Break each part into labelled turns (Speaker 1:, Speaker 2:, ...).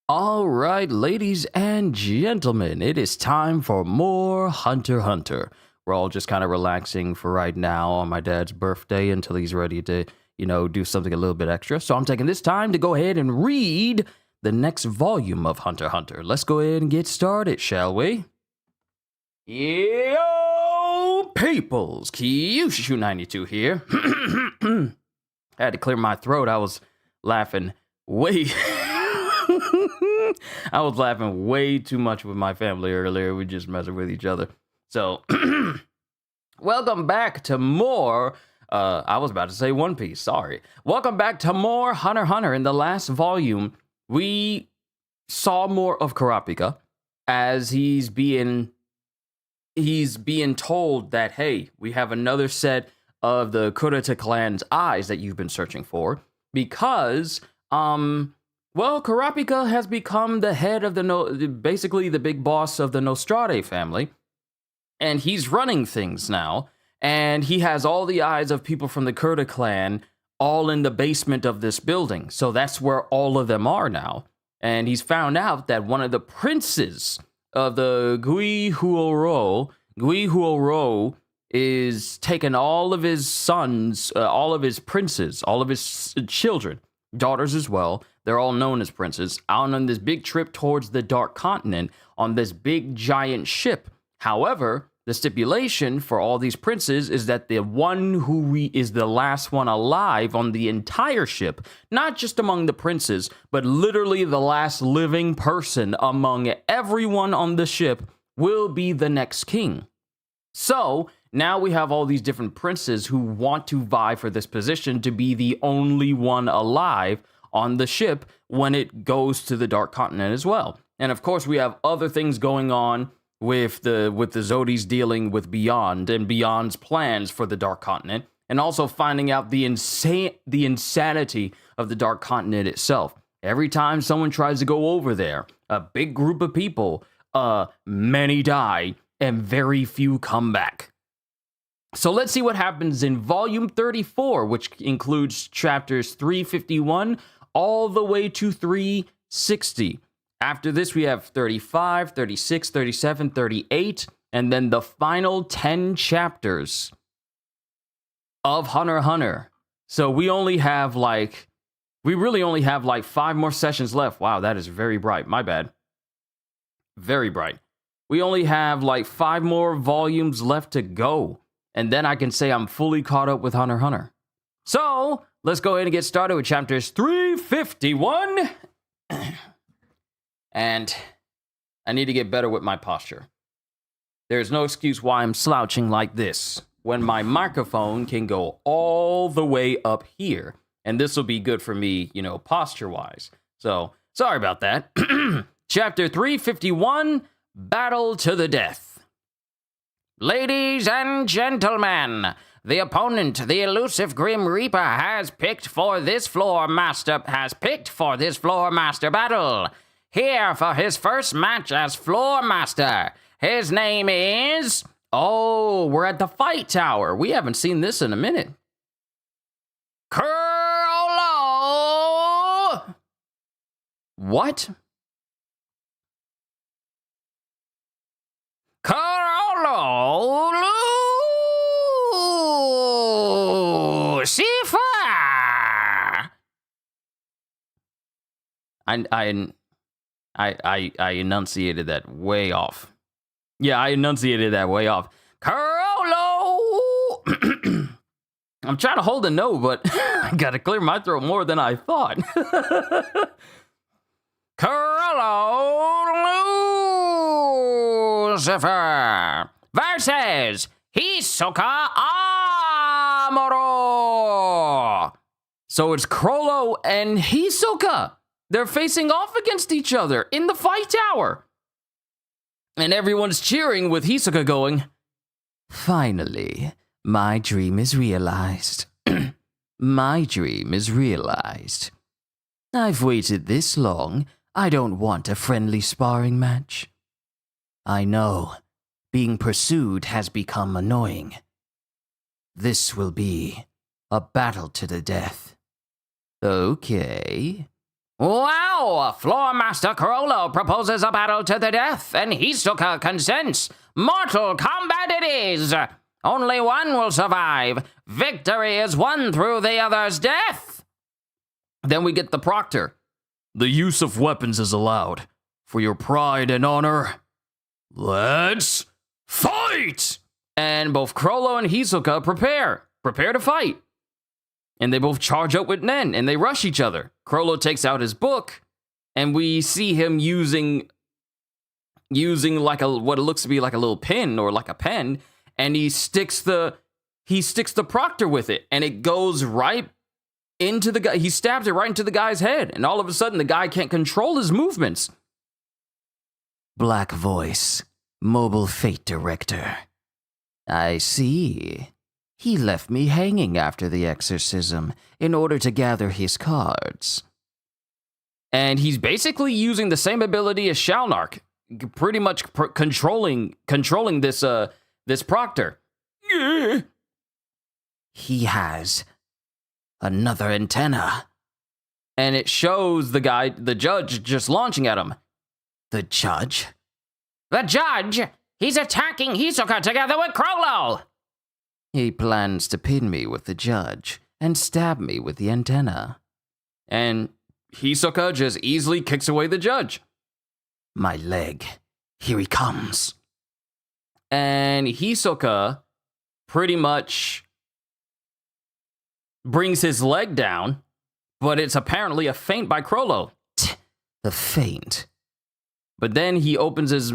Speaker 1: All right, ladies and gentlemen, it is time for more Hunter x Hunter. We're all just kind of relaxing for right now on my dad's birthday until he's ready to, do something a little bit extra. So I'm taking this time to go ahead and read the next volume of Hunter x Hunter. Let's go ahead and get started, shall we? Yo, peoples, Kyushu92 here. I had to clear my throat. I was laughing way... I was laughing way too much with my family earlier. We just messing with each other. So, welcome back to more. I was about to say One Piece. Sorry. Welcome back to more Hunter x Hunter. In the last volume, we saw more of Kurapika as he's being told that, hey, we have another set of the Kurata clan's eyes that you've been searching for because well, Kurapika has become the head of basically the big boss of the Nostrade family, and he's running things now, and he has all the eyes of people from the Kurta clan all in the basement of this building, so that's where all of them are now, and he's found out that one of the princes of the Guihuoro is taking all of his sons, all of his princes, all of his children, daughters as well. They're all known as princes, out on this big trip towards the Dark Continent on this big giant ship. However, the stipulation for all these princes is that the one who is the last one alive on the entire ship, not just among the princes, but literally the last living person among everyone on the ship, will be the next king. So, now we have all these different princes who want to vie for this position to be the only one alive on the ship when it goes to the Dark Continent as well. And of course, we have other things going on with the Zodis dealing with Beyond and Beyond's plans for the Dark Continent, and also finding out the insanity of the Dark Continent itself. Every time someone tries to go over there, a big group of people, many die, and very few come back. So let's see what happens in Volume 34, which includes chapters 351 all the way to 360. After this, we have 35, 36, 37, 38, and then the final 10 chapters of Hunter x Hunter. So we really only have 5 more sessions left. Wow, that is very bright. My bad. Very bright. We only have 5 more volumes left to go. And then I can say I'm fully caught up with Hunter x Hunter. So, let's go ahead and get started with chapters 351. And I need to get better with my posture. There's no excuse why I'm slouching like this when my microphone can go all the way up here. And this will be good for me, posture-wise. So, sorry about that. Chapter 351, Battle to the Death. Ladies and gentlemen, the opponent, the elusive Grim Reaper, has picked for this floor master battle. Here for his first match as floor master. His name is... Oh, we're at the fight tower. We haven't seen this in a minute. Kurolo! What? Lucifer! I enunciated that way off. Yeah, I enunciated that way off. Carolo! I'm trying to hold a no, but I gotta clear my throat more than I thought. Carolo Lucifer versus Hisoka Amuro. So it's Crollo and Hisoka. They're facing off against each other in the fight tower. And everyone's cheering with Hisoka going, "Finally, my dream is realized. My dream is realized. I've waited this long. I don't want a friendly sparring match. I know. Being pursued has become annoying. This will be a battle to the death. Okay.
Speaker 2: Wow! Floor Master Corollo proposes a battle to the death, and Hisoka consents. Mortal combat it is! Only one will survive. Victory is won through the other's death!
Speaker 1: Then we get the proctor. The use of weapons is allowed. For your pride and honor, let's fight! And both Crollo and Hisoka prepare to fight. And they both charge up with Nen, and they rush each other. Crollo takes out his book, and we see him using like what it looks to be like a little pin or like a pen, and he sticks the proctor with it, and it goes right into the guy. He stabs it right into the guy's head, and all of a sudden the guy can't control his movements.
Speaker 3: Black voice, mobile fate director. I see. He left me hanging after the exorcism in order to gather his cards.
Speaker 1: And he's basically using the same ability as Shalnark, pretty much controlling this proctor.
Speaker 3: He has another antenna.
Speaker 1: And it shows the judge just launching at him.
Speaker 3: The judge?
Speaker 2: The judge? He's attacking Hisoka together with Crollo!
Speaker 3: He plans to pin me with the judge and stab me with the antenna.
Speaker 1: And Hisoka just easily kicks away the judge.
Speaker 3: My leg. Here he comes.
Speaker 1: And Hisoka pretty much brings his leg down, but it's apparently a feint by Crollo.
Speaker 3: The feint.
Speaker 1: But then he opens his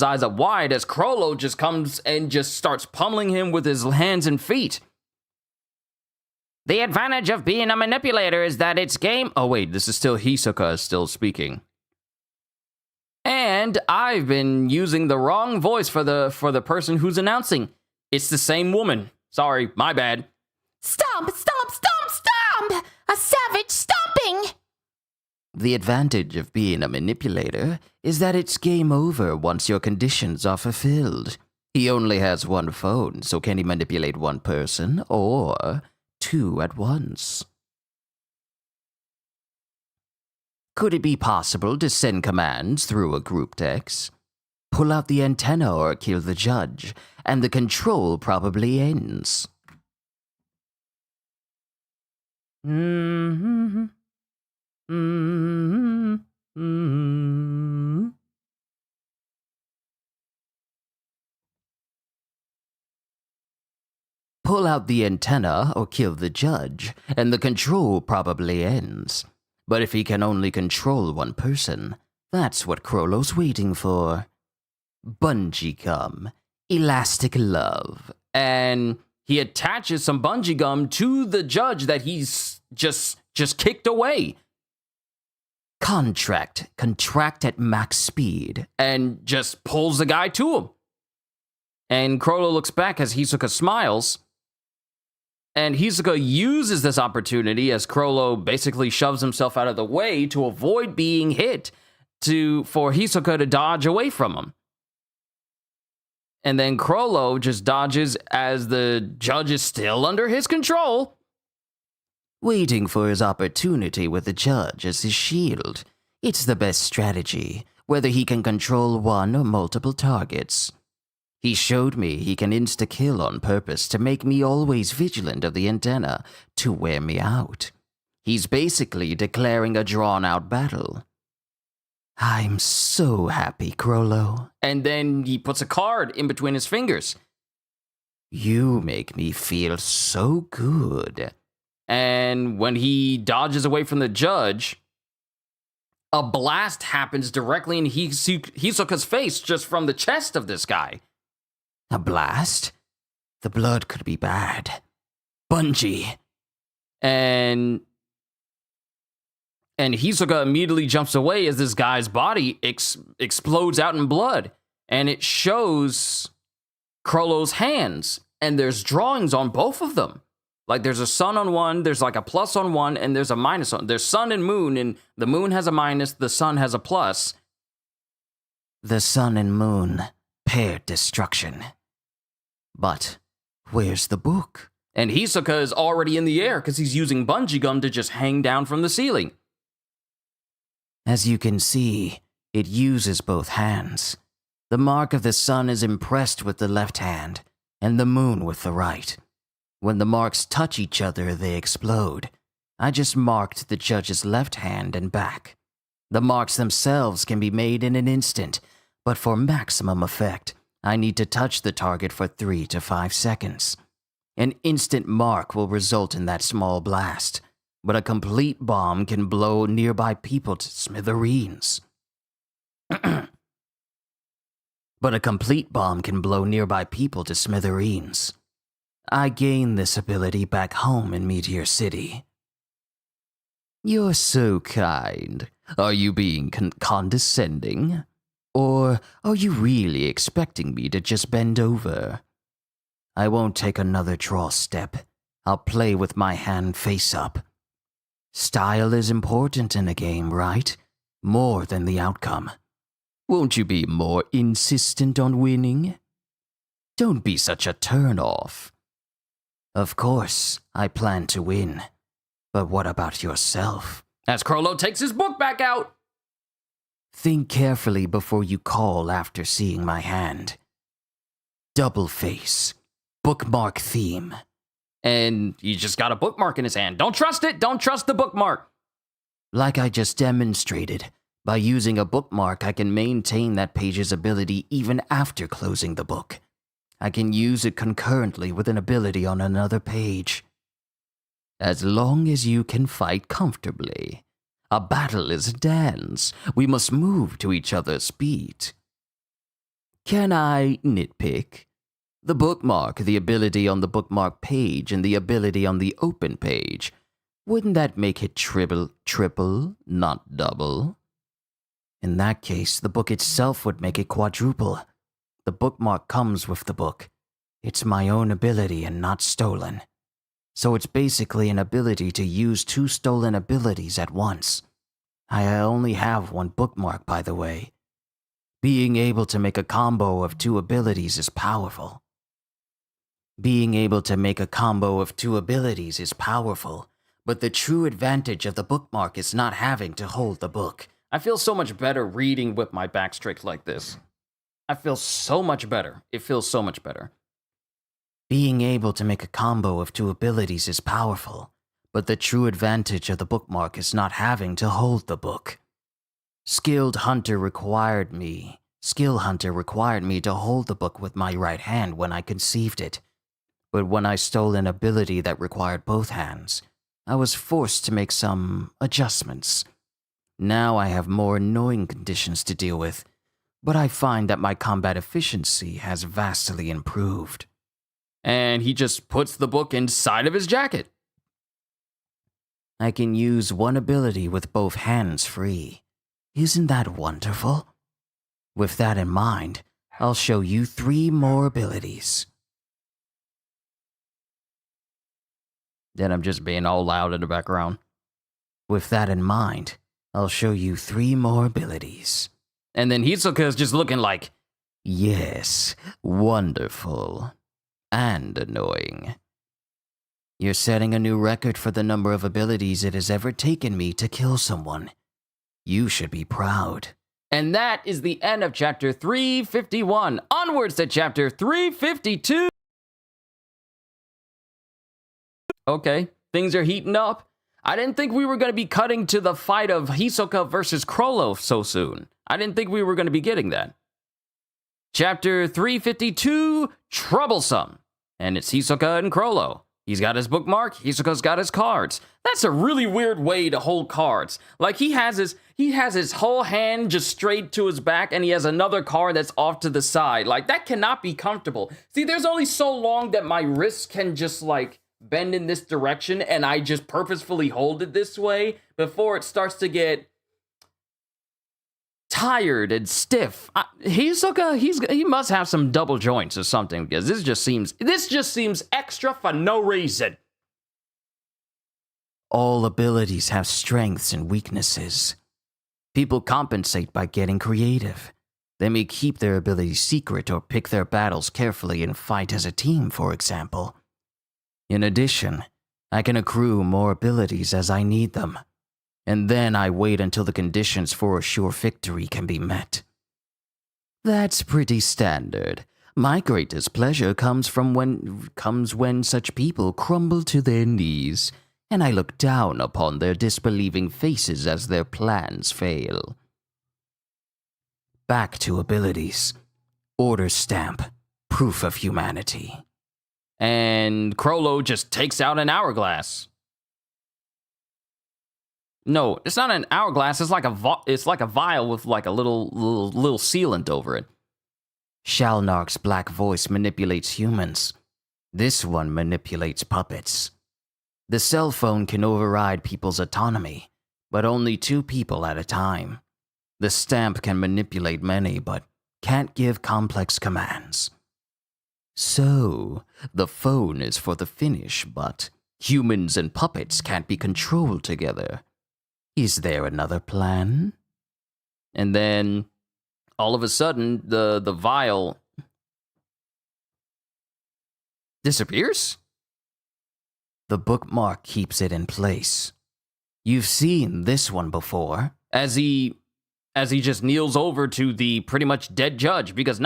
Speaker 1: eyes up wide as Crollo just comes and just starts pummeling him with his hands and feet.
Speaker 2: The advantage of being a manipulator is that it's game...
Speaker 1: Oh wait, this is still Hisoka still speaking. And I've been using the wrong voice for the person who's announcing. It's the same woman. Sorry, my bad.
Speaker 4: Stomp, stomp, stomp, stomp! A savage stomping!
Speaker 3: The advantage of being a manipulator is that it's game over once your conditions are fulfilled. He only has one phone, so can he manipulate one person or two at once? Could it be possible to send commands through a group text? Pull out the antenna or kill the judge, and the control probably ends. Pull out the antenna or kill the judge, and the control probably ends. But if he can only control one person, that's what Crollo's waiting for. Bungee gum, elastic love,
Speaker 1: and he attaches some bungee gum to the judge that he's just kicked away.
Speaker 3: Contract at max speed,
Speaker 1: and just pulls the guy to him. And Crollo looks back as Hisoka smiles. And Hisoka uses this opportunity as Crollo basically shoves himself out of the way to avoid being hit, for Hisoka to dodge away from him. And then Crollo just dodges as the judge is still under his control.
Speaker 3: Waiting for his opportunity with the judge as his shield. It's the best strategy, whether he can control one or multiple targets. He showed me he can insta-kill on purpose to make me always vigilant of the antenna, to wear me out. He's basically declaring a drawn-out battle. I'm so happy, Crollo.
Speaker 1: And then he puts a card in between his fingers.
Speaker 3: You make me feel so good.
Speaker 1: And when he dodges away from the judge, a blast happens directly in Hisoka's face just from the chest of this guy.
Speaker 3: A blast? The blood could be bad. Bungee.
Speaker 1: And Hisoka immediately jumps away as this guy's body explodes out in blood. And it shows Crollo's hands. And there's drawings on both of them. Like there's a sun on one, there's like a plus on one, and there's a minus on. There's sun and the moon has a minus, the sun has a plus.
Speaker 3: The sun and moon, paired destruction. But where's the book?
Speaker 1: And Hisoka is already in the air because he's using bungee gum to just hang down from the ceiling.
Speaker 3: As you can see, it uses both hands. The mark of the sun is impressed with the left hand, and the moon with the right. When the marks touch each other, they explode. I just marked the judge's left hand and back. The marks themselves can be made in an instant, but for maximum effect, I need to touch the target for 3 to 5 seconds. An instant mark will result in that small blast, but a complete bomb can blow nearby people to smithereens. I gained this ability back home in Meteor City. You're so kind. Are you being condescending? Or are you really expecting me to just bend over? I won't take another draw step. I'll play with my hand face up. Style is important in a game, right? More than the outcome. Won't you be more insistent on winning? Don't be such a turn-off. Of course, I plan to win. But what about yourself?
Speaker 1: As Crollo takes his book back out.
Speaker 3: Think carefully before you call after seeing my hand. Double face. Bookmark theme.
Speaker 1: And he just got a bookmark in his hand. Don't trust it. Don't trust the bookmark.
Speaker 3: Like I just demonstrated, by using a bookmark, I can maintain that page's ability even after closing the book. I can use it concurrently with an ability on another page. As long as you can fight comfortably. A battle is a dance. We must move to each other's beat. Can I nitpick? The bookmark, the ability on the bookmark page, and the ability on the open page. Wouldn't that make it triple, not double? In that case, the book itself would make it quadruple. The bookmark comes with the book. It's my own ability and not stolen. So it's basically an ability to use 2 stolen abilities at once. I only have 1 bookmark, by the way. Being able to make a combo of 2 abilities is powerful. But the true advantage of the bookmark is not having to hold the book.
Speaker 1: I feel so much better reading with my back straight like this. I feel so much better. It feels so much better.
Speaker 3: Being able to make a combo of 2 abilities is powerful, but the true advantage of the bookmark is not having to hold the book. Skill Hunter required me to hold the book with my right hand when I conceived it. But when I stole an ability that required both hands, I was forced to make some adjustments. Now I have more annoying conditions to deal with, but I find that my combat efficiency has vastly improved.
Speaker 1: And he just puts the book inside of his jacket.
Speaker 3: I can use 1 ability with both hands free. Isn't that wonderful? With that in mind, I'll show you 3 more abilities.
Speaker 1: Then I'm just being all loud in the background.
Speaker 3: With that in mind, I'll show you 3 more abilities.
Speaker 1: And then Hisoka is just looking like,
Speaker 3: yes, wonderful. And annoying. You're setting a new record for the number of abilities it has ever taken me to kill someone. You should be proud.
Speaker 1: And that is the end of chapter 351. Onwards to chapter 352. Okay, things are heating up. I didn't think we were going to be cutting to the fight of Hisoka versus Crollo so soon. I didn't think we were going to be getting that. Chapter 352, Troublesome. And it's Hisoka and Crollo. He's got his bookmark, Hisoka's got his cards. That's a really weird way to hold cards. Like he has his whole hand just straight to his back and he has another card that's off to the side. Like that cannot be comfortable. See, there's only so long that my wrists can just like bend in this direction and I just purposefully hold it this way before it starts to get tired and stiff. Hisoka, he must have some double joints or something because this just seems extra for no reason.
Speaker 3: All abilities have strengths and weaknesses. People compensate by getting creative. They may keep their abilities secret or pick their battles carefully and fight as a team, for example. In addition, I can accrue more abilities as I need them. and then I wait until the conditions for a sure victory can be met. That's pretty standard. My greatest pleasure comes when such people crumble to their knees, and I look down upon their disbelieving faces as their plans fail. Back to abilities. Order stamp. Proof of humanity.
Speaker 1: And Crollo just takes out an hourglass. No, it's not an hourglass. It's like a vial with like a little sealant over it.
Speaker 3: Shalnark's black voice manipulates humans. This one manipulates puppets. The cell phone can override people's autonomy, but only 2 people at a time. The stamp can manipulate many, but can't give complex commands. So, the phone is for the finish, but humans and puppets can't be controlled together. Is there another plan?
Speaker 1: And then, all of a sudden, the vial disappears?
Speaker 3: The bookmark keeps it in place. You've seen this one before.
Speaker 1: As he just kneels over to the pretty much dead judge, because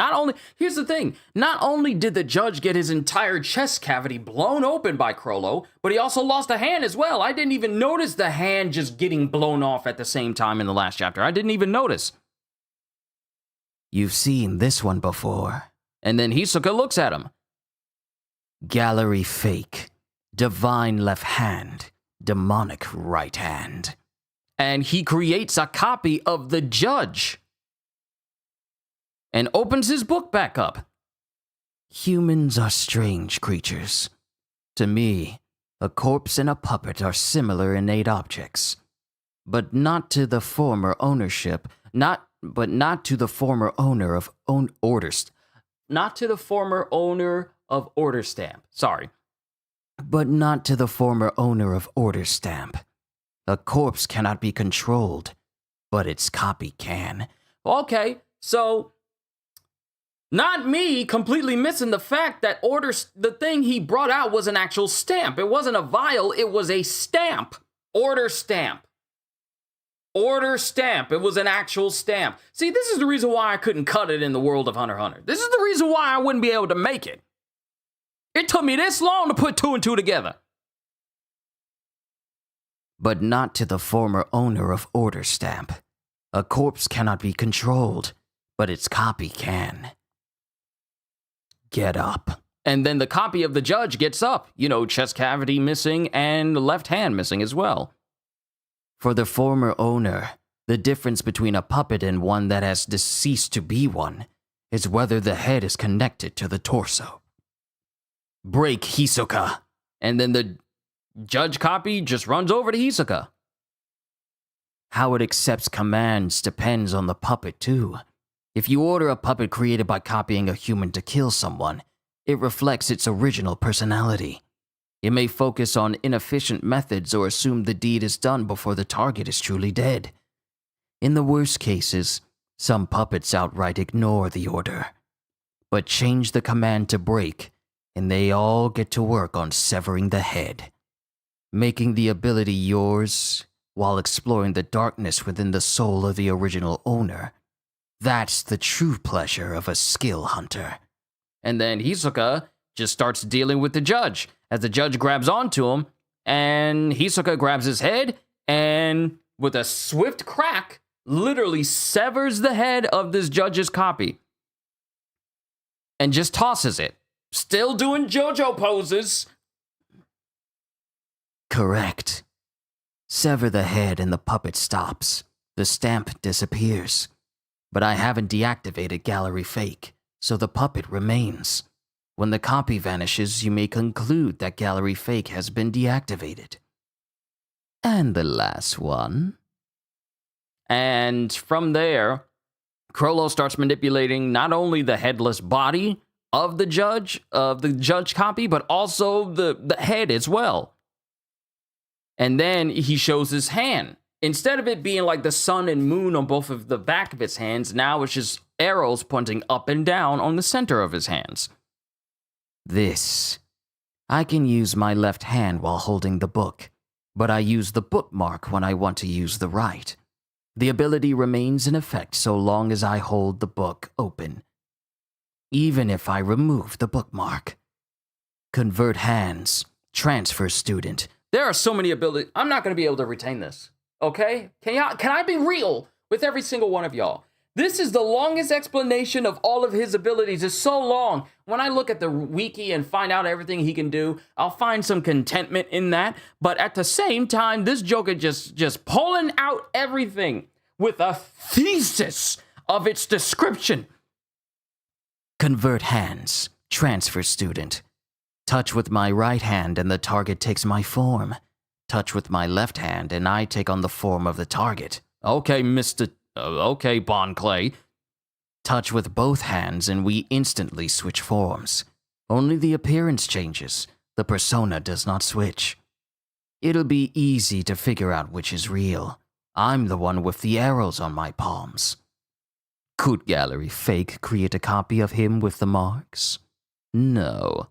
Speaker 1: here's the thing, not only did the judge get his entire chest cavity blown open by Crollo, but he also lost a hand as well. I didn't even notice the hand just getting blown off at the same time in the last chapter. I didn't even notice.
Speaker 3: You've seen this one before.
Speaker 1: And then Hisoka looks at him.
Speaker 3: Gallery fake. Divine left hand. Demonic right hand.
Speaker 1: And he creates a copy of the judge. And opens his book back up.
Speaker 3: Humans are strange creatures. To me, a corpse and a puppet are similar innate objects. But not to the former ownership, not to the former owner of Not to the former owner of Order Stamp. Sorry. But not to the former owner of Order Stamp. A corpse cannot be controlled, but its copy can.
Speaker 1: Okay, so not me completely missing the fact that the thing he brought out was an actual stamp. It wasn't a vial, it was a stamp. Order stamp. Order stamp. It was an actual stamp. See, this is the reason why I couldn't cut it in the world of Hunter x Hunter. This is the reason why I wouldn't be able to make it. It took me this long to put 2 and 2 together.
Speaker 3: But not to the former owner of Order Stamp. A corpse cannot be controlled, but its copy can. Get up.
Speaker 1: And then the copy of the judge gets up. Chest cavity missing and left hand missing as well.
Speaker 3: For the former owner, the difference between a puppet and one that has ceased to be one is whether the head is connected to the torso. Break, Hisoka.
Speaker 1: And then the judge copy just runs over to Hisoka.
Speaker 3: How it accepts commands depends on the puppet too. If you order a puppet created by copying a human to kill someone, it reflects its original personality. It may focus on inefficient methods or assume the deed is done before the target is truly dead. In the worst cases, some puppets outright ignore the order, but change the command to break, and they all get to work on severing the head, making the ability yours while exploring the darkness within the soul of the original owner. That's the true pleasure of a skill hunter.
Speaker 1: And then Hisoka just starts dealing with the judge as the judge grabs onto him, and Hisoka grabs his head and with a swift crack literally severs the head of this judge's copy and just tosses it, still doing JoJo poses.
Speaker 3: Correct. Sever the head and the puppet stops. The stamp disappears. But I haven't deactivated Gallery Fake, so the puppet remains. When the copy vanishes, you may conclude that Gallery Fake has been deactivated. And the last one.
Speaker 1: And from there, Crollo starts manipulating not only the headless body of the judge copy, but also the head as well. And then he shows his hand. Instead of it being like the sun and moon on both of the back of his hands, now it's just arrows pointing up and down on the center of his hands.
Speaker 3: This. I can use my left hand while holding the book. but I use the bookmark when I want to use the right. The ability remains in effect so long as I hold the book open, even if I remove the bookmark. Convert hands, transfer student.
Speaker 1: There are so many abilities. I'm not going to be able to retain this. Okay? Can I be real with every single one of y'all? This is the longest explanation of all of his abilities. It's so long. When I look at the wiki and find out everything he can do, I'll find some contentment in that. But at the same time, this Joker just pulling out everything with a thesis of its description.
Speaker 3: Convert hands, transfer student. Touch with my right hand and the target takes my form. Touch with my left hand and I take on the form of the target.
Speaker 1: Okay, okay, Bon Clay.
Speaker 3: Touch with both hands and we instantly switch forms. Only the appearance changes. The persona does not switch. It'll be easy to figure out which is real. I'm the one with the arrows on my palms. Could Gallery Fake create a copy of him with the marks? No.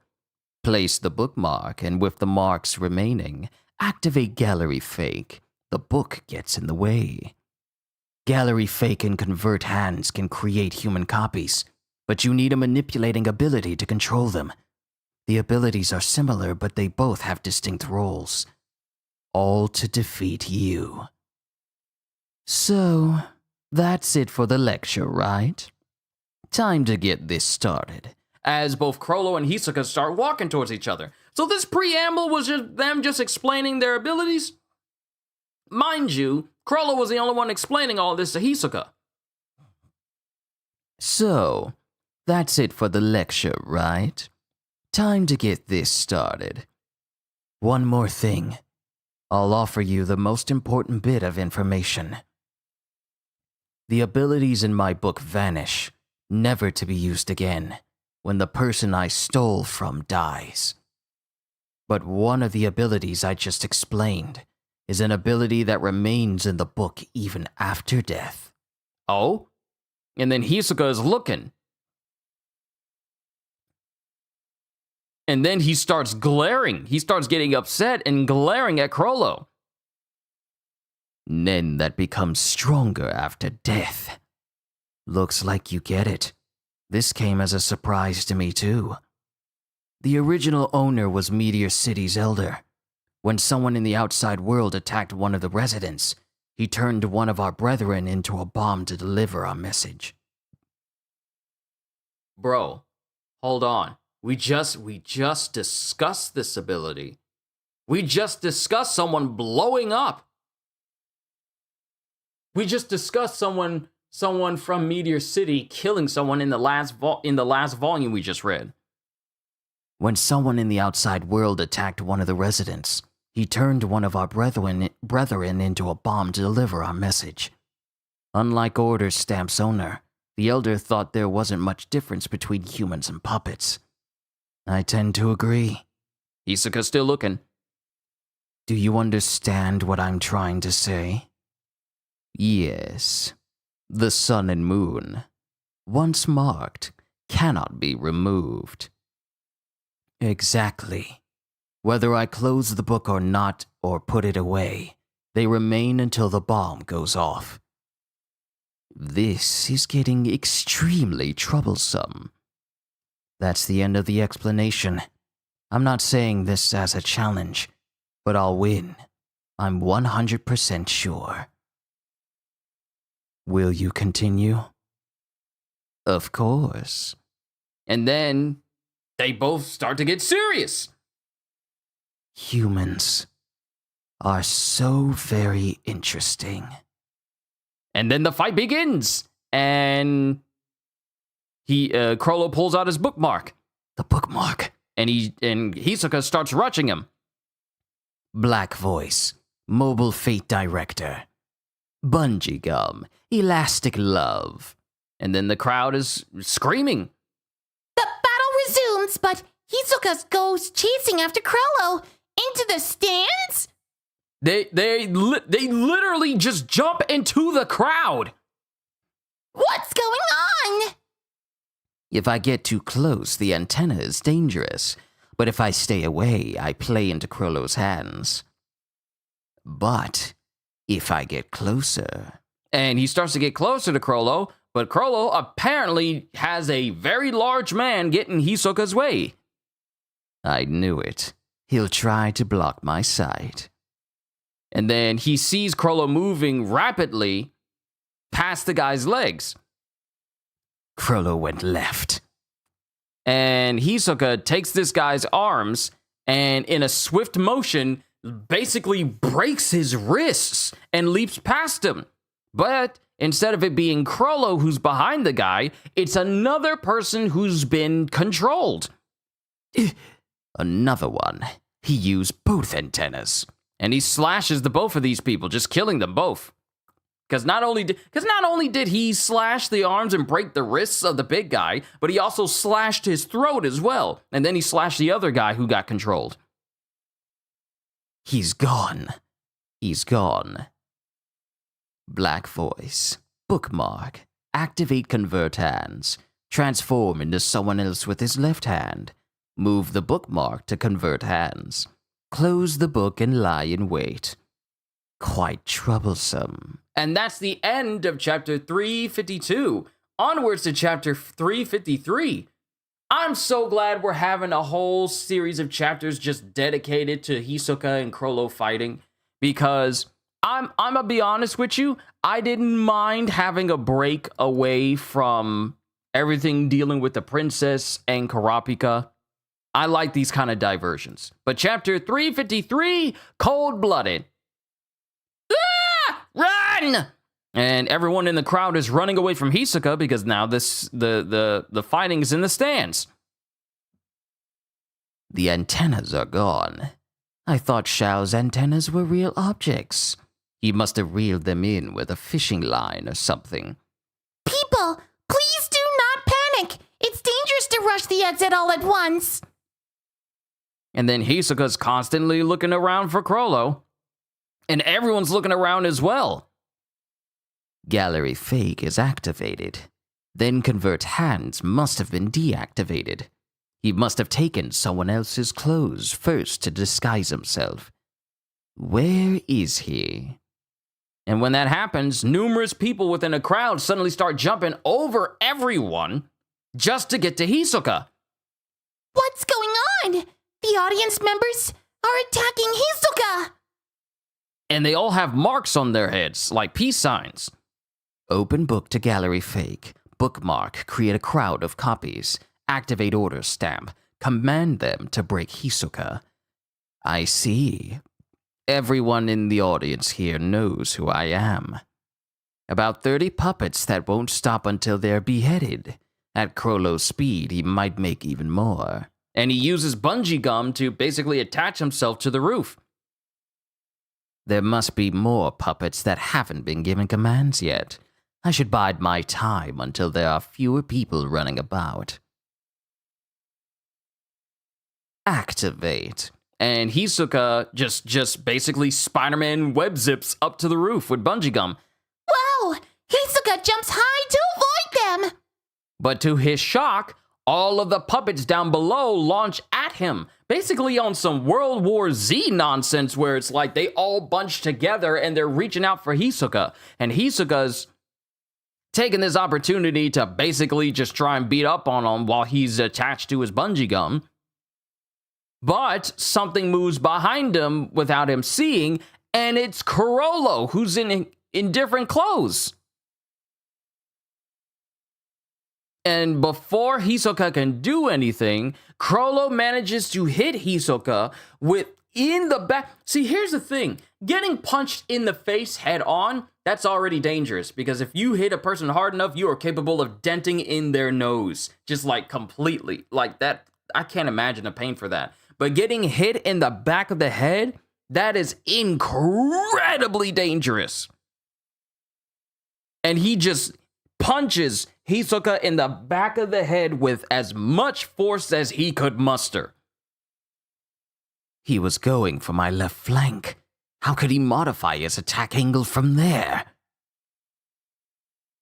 Speaker 3: Place the bookmark and with the marks remaining, activate Gallery Fake. The book gets in the way. Gallery Fake and Convert Hands can create human copies, but you need a manipulating ability to control them. The abilities are similar, but they both have distinct roles. All to defeat you. So, that's it for the lecture, right? Time to get this started.
Speaker 1: As both Crollo and Hisoka start walking towards each other. So this preamble was just them explaining their abilities? Mind you, Crollo was the only one explaining all this to Hisoka.
Speaker 3: So, that's it for the lecture, right? Time to get this started. One more thing. I'll offer you the most important bit of information. The abilities in my book vanish, never to be used again, when the person I stole from dies. But one of the abilities I just explained is an ability that remains in the book even after death.
Speaker 1: Oh? And then Hisoka is looking. And then he starts glaring. He starts getting upset and glaring at Crollo.
Speaker 3: Then that becomes stronger after death. Looks like you get it. This came as a surprise to me too. The original owner was Meteor City's elder. When someone in the outside world attacked one of the residents, he turned one of our brethren into a bomb to deliver our message.
Speaker 1: Bro, hold on. We just discussed this ability. We just discussed someone blowing up. We just discussed someone from Meteor City killing someone in the last volume we just read.
Speaker 3: When someone in the outside world attacked one of the residents, he turned one of our brethren into a bomb to deliver our message. Unlike Order Stamp's owner, the elder thought there wasn't much difference between humans and puppets. I tend to agree.
Speaker 1: Hisoka's still looking.
Speaker 3: Do you understand what I'm trying to say? Yes. The sun and moon, once marked, cannot be removed. Exactly. Whether I close the book or not, or put it away, they remain until the bomb goes off. This is getting extremely troublesome. That's the end of the explanation. I'm not saying this as a challenge, but I'll win. I'm 100% sure. Will you continue? Of course.
Speaker 1: And then they both start to get serious.
Speaker 3: Humans are so very interesting.
Speaker 1: And then the fight begins. And Crollo pulls out his bookmark.
Speaker 3: The bookmark.
Speaker 1: And Hisoka starts rushing him.
Speaker 3: Black Voice, Mobile Fate Director. Bungee Gum, Elastic Love.
Speaker 1: And then the crowd is screaming.
Speaker 4: The battle resumes, but Hisoka goes chasing after Crollo into the stands?
Speaker 1: They literally just jump into the crowd.
Speaker 4: What's going on?
Speaker 3: If I get too close, the antenna is dangerous. But if I stay away, I play into Crollo's hands. But if I get closer...
Speaker 1: And he starts to get closer to Chrollo, but Chrollo apparently has a very large man get in Hisoka's way.
Speaker 3: I knew it. He'll try to block my sight.
Speaker 1: And then he sees Chrollo moving rapidly past the guy's legs.
Speaker 3: Chrollo went left.
Speaker 1: And Hisoka takes this guy's arms and in a swift motion basically breaks his wrists and leaps past him. But instead of it being Chrollo who's behind the guy, it's another person who's been controlled.
Speaker 3: Another one. He used both antennas.
Speaker 1: And he slashes the both of these people, just killing them both. Because not only did he slash the arms and break the wrists of the big guy, but he also slashed his throat as well. And then he slashed the other guy who got controlled.
Speaker 3: He's gone. He's gone. Black voice. Bookmark. Activate convert hands. Transform into someone else with his left hand. Move the bookmark to convert hands. Close the book and lie in wait. Quite troublesome.
Speaker 1: And that's the end of chapter 352. Onwards to chapter 353. I'm so glad we're having a whole series of chapters just dedicated to Hisoka and Chrollo fighting, because I'm gonna be honest with you, I didn't mind having a break away from everything dealing with the princess and Kurapika. I like these kind of diversions. But chapter 353, cold-blooded. Ah! Run! And everyone in the crowd is running away from Hisoka because now the fighting is in the stands.
Speaker 3: The antennas are gone. I thought Shao's antennas were real objects. He must have reeled them in with a fishing line or something.
Speaker 4: People, please do not panic. It's dangerous to rush the exit all at once.
Speaker 1: And then Hisoka's constantly looking around for Chrollo. And everyone's looking around as well.
Speaker 3: Gallery fake is activated. Then convert hands must have been deactivated. He must have taken someone else's clothes first to disguise himself. Where is he?
Speaker 1: And when that happens, numerous people within a crowd suddenly start jumping over everyone just to get to Hisoka.
Speaker 4: What's going on? The audience members are attacking Hisoka.
Speaker 1: And they all have marks on their heads, like peace signs.
Speaker 3: Open book to gallery fake. Bookmark, create a crowd of copies. Activate order stamp. Command them to break Hisoka. I see. Everyone in the audience here knows who I am. About 30 puppets that won't stop until they're beheaded. At Chrollo's speed, he might make even more.
Speaker 1: And he uses bungee gum to basically attach himself to the roof.
Speaker 3: There must be more puppets that haven't been given commands yet. I should bide my time until there are fewer people running about. Activate.
Speaker 1: And Hisoka just basically Spider-Man web zips up to the roof with bungee gum.
Speaker 4: Wow! Hisoka jumps high to avoid them!
Speaker 1: But to his shock, all of the puppets down below launch at him. Basically on some World War Z nonsense where it's like they all bunch together and they're reaching out for Hisoka. And Hisoka's taking this opportunity to basically just try and beat up on him while he's attached to his bungee gum. But something moves behind him without him seeing, and it's Chrollo, who's in different clothes. And before Hisoka can do anything, Chrollo manages to hit Hisoka in the back. See, here's the thing. Getting punched in the face head on, that's already dangerous. Because if you hit a person hard enough, you are capable of denting in their nose. Just like completely. Like that, I can't imagine the pain for that. But getting hit in the back of the head, that is incredibly dangerous. And he just punches Hisoka in the back of the head with as much force as he could muster.
Speaker 3: He was going for my left flank. How could he modify his attack angle from there?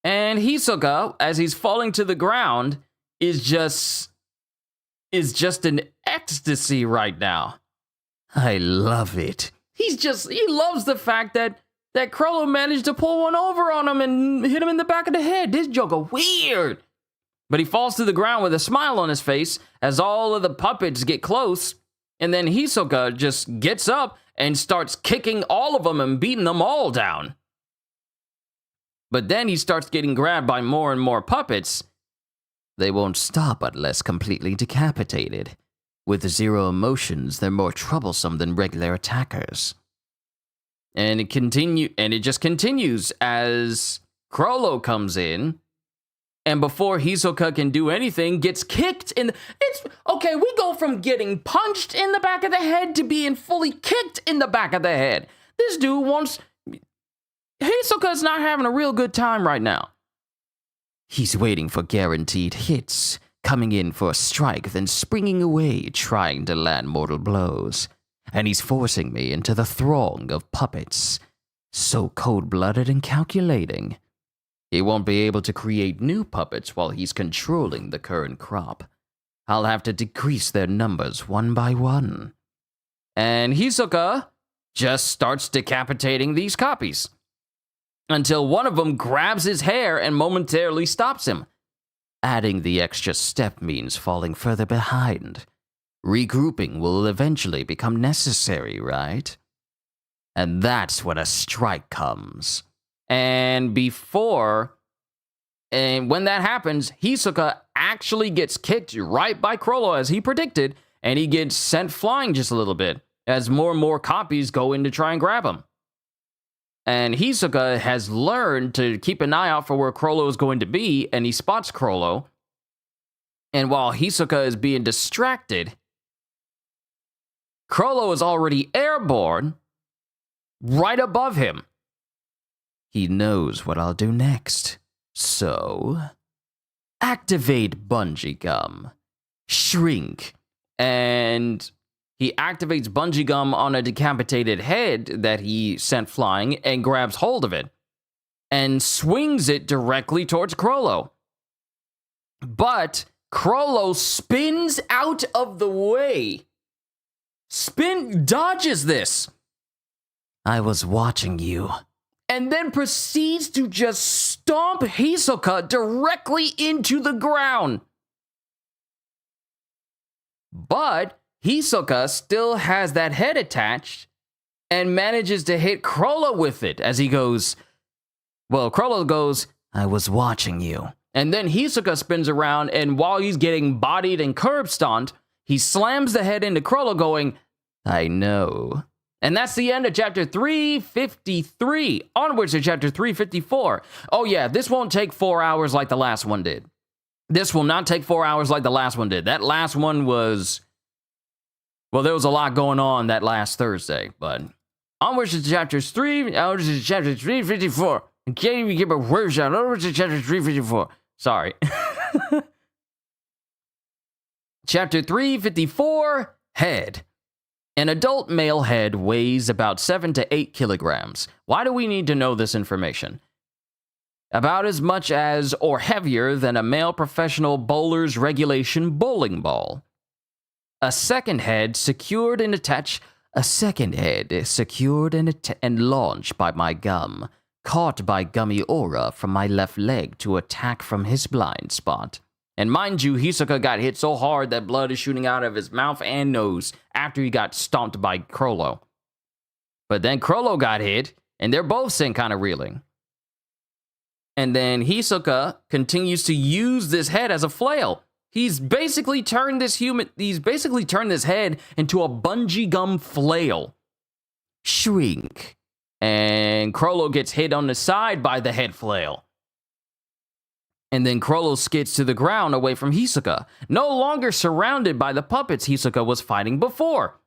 Speaker 1: And Hisoka, as he's falling to the ground, is just in ecstasy right now.
Speaker 3: I love it.
Speaker 1: he loves the fact that Crollo managed to pull one over on him and hit him in the back of the head. This Joker weird. But he falls to the ground with a smile on his face as all of the puppets get close. And then Hisoka just gets up and starts kicking all of them and beating them all down. But then he starts getting grabbed by more and more puppets.
Speaker 3: They won't stop unless completely decapitated. With zero emotions, they're more troublesome than regular attackers.
Speaker 1: And it just continues as Crollo comes in, and before Hisoka can do anything, gets kicked in. Okay, we go from getting punched in the back of the head to being fully kicked in the back of the head. This dude wants. Hisoka's not having a real good time right now.
Speaker 3: He's waiting for guaranteed hits, coming in for a strike, then springing away, trying to land mortal blows. And he's forcing me into the throng of puppets. So cold-blooded and calculating. He won't be able to create new puppets while he's controlling the current crop. I'll have to decrease their numbers one by one.
Speaker 1: And Hisoka just starts decapitating these copies. Until one of them grabs his hair and momentarily stops him.
Speaker 3: Adding the extra step means falling further behind. Regrouping will eventually become necessary, right? And that's when a strike comes.
Speaker 1: And when that happens, Hisoka actually gets kicked right by Crollo as he predicted, and he gets sent flying just a little bit as more and more copies go in to try and grab him. And Hisoka has learned to keep an eye out for where Crollo is going to be, and he spots Crollo. And while Hisoka is being distracted, Crollo is already airborne right above him.
Speaker 3: He knows what I'll do next. So, activate Bungee Gum. Shrink.
Speaker 1: And he activates Bungee Gum on a decapitated head that he sent flying and grabs hold of it and swings it directly towards Crollo. But Crollo spins out of the way. Dodges this.
Speaker 3: I was watching you.
Speaker 1: And then proceeds to just stomp Hisoka directly into the ground. But Hisoka still has that head attached and manages to hit Crollo with it as he goes, Crollo goes,
Speaker 3: I was watching you.
Speaker 1: And then Hisoka spins around, and while he's getting bodied and curb stomped, he slams the head into Crollo going,
Speaker 3: I know.
Speaker 1: And that's the end of chapter 353. Onwards to chapter 354. Oh yeah, this won't take 4 hours like the last one did. This will not take 4 hours like the last one did. That last one was... Well, there was a lot going on that last Thursday, but... Onwards to chapter 354. I can't even get my words out. Onwards to chapter 354. Sorry. Chapter 354, Head. An adult male head weighs about 7 to 8 kilograms. Why do we need to know this information? About as much as or heavier than a male professional bowler's regulation bowling ball. A second head secured and launched by my gum, caught by gummy aura from my left leg to attack from his blind spot. And mind you, Hisoka got hit so hard that blood is shooting out of his mouth and nose after he got stomped by Crollo. But then Crollo got hit, and they're both sent kind of reeling. And then Hisoka continues to use this head as a flail. He's basically turned this head into a bungee gum flail.
Speaker 3: Shrink.
Speaker 1: And Crollo gets hit on the side by the head flail. And then Crollo skids to the ground away from Hisoka, no longer surrounded by the puppets Hisoka was fighting before.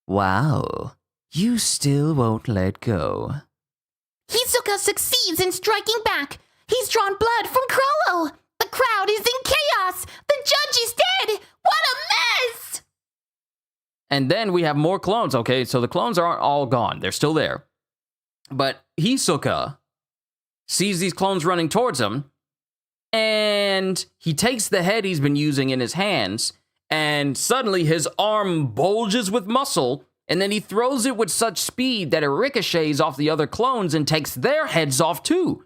Speaker 3: Wow, you still won't let go.
Speaker 4: Hisoka succeeds in striking back. He's drawn blood from Crollo. The crowd is in chaos. The judge is dead. What a mess!
Speaker 1: And then we have more clones, okay? So the clones aren't all gone. They're still there. But Hisoka sees these clones running towards him, and he takes the head he's been using in his hands, and suddenly his arm bulges with muscle, And then he throws it with such speed that it ricochets off the other clones and takes their heads off too.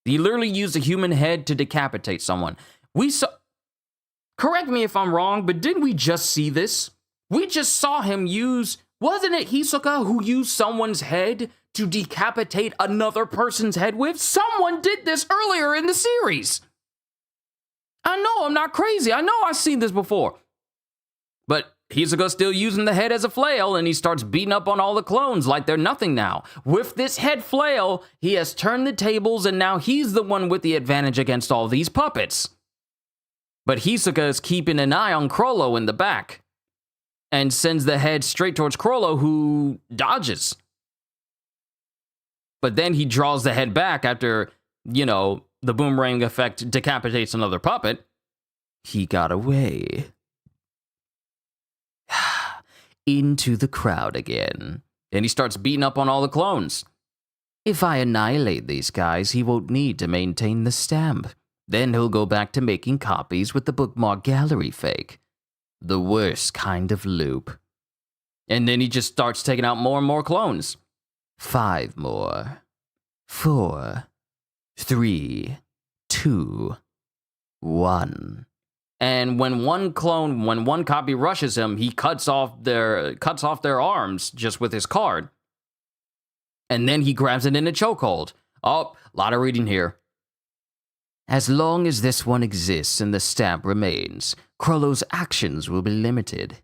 Speaker 1: He literally used a human head to decapitate someone. We saw... Correct me if I'm wrong, but didn't we just see this? We just saw him use... Wasn't it Hisoka who used someone's head to decapitate another person's head with? Someone did this earlier in the series. I know, I'm not crazy. I know I've seen this before. But Hisoka's still using the head as a flail, and he starts beating up on all the clones like they're nothing now. With this head flail, he has turned the tables, and now he's the one with the advantage against all these puppets. But Hisoka is keeping an eye on Chrollo in the back, and sends the head straight towards Chrollo, who dodges. But then he draws the head back after, the boomerang effect decapitates another puppet.
Speaker 3: He got away. Into the crowd again.
Speaker 1: And he starts beating up on all the clones.
Speaker 3: If I annihilate these guys, he won't need to maintain the stamp. Then he'll go back to making copies with the bookmark gallery fake. The worst kind of loop.
Speaker 1: And then he just starts taking out more and more clones.
Speaker 3: 5 more. 4. 3. 2. 1.
Speaker 1: And when one copy rushes him, he cuts off their arms just with his card. And then he grabs it in a chokehold. Oh, a lot of reading here.
Speaker 3: As long as this one exists and the stamp remains, Chrollo's actions will be limited.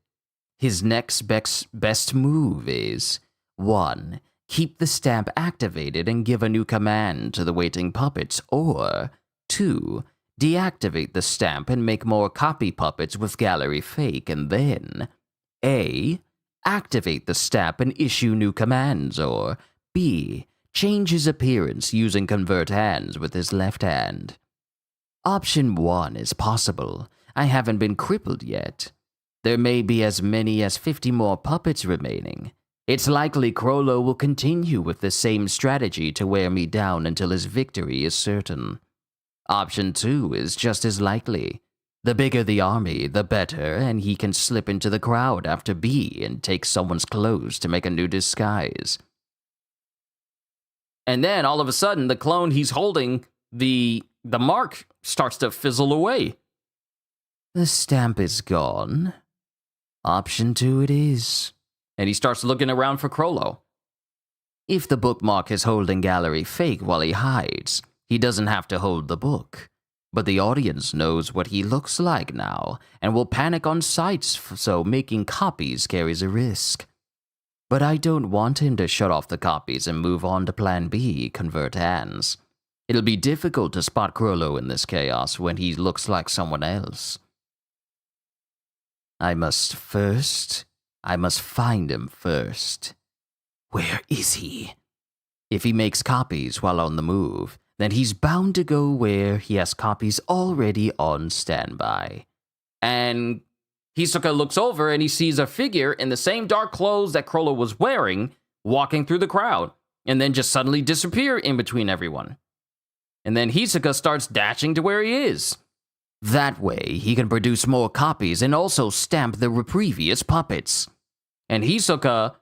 Speaker 3: His next best move is 1. Keep the stamp activated and give a new command to the waiting puppets, or 2. Deactivate the stamp and make more copy puppets with gallery fake, and then A. Activate the stamp and issue new commands, or B. Change his appearance using convert hands with his left hand. Option 1 is possible. I haven't been crippled yet. There may be as many as 50 more puppets remaining. It's likely Chrollo will continue with the same strategy to wear me down until his victory is certain. Option 2 is just as likely. The bigger the army, the better, and he can slip into the crowd after B and take someone's clothes to make a new disguise.
Speaker 1: And then, all of a sudden, the clone he's holding, the mark starts to fizzle away.
Speaker 3: The stamp is gone. Option 2 it is.
Speaker 1: And he starts looking around for Chrollo.
Speaker 3: If the bookmark is holding gallery fake while he hides, he doesn't have to hold the book. But the audience knows what he looks like now, and will panic on sight, so making copies carries a risk. But I don't want him to shut off the copies and move on to plan B, convert hands. It'll be difficult to spot Chrollo in this chaos when he looks like someone else. I must find him first. Where is he? If he makes copies while on the move, then he's bound to go where he has copies already on standby.
Speaker 1: And Hisoka looks over and he sees a figure in the same dark clothes that Chrollo was wearing, walking through the crowd, and then just suddenly disappear in between everyone. And then Hisoka starts dashing to where he is.
Speaker 3: That way, he can produce more copies and also stamp the previous puppets.
Speaker 1: And Hisoka,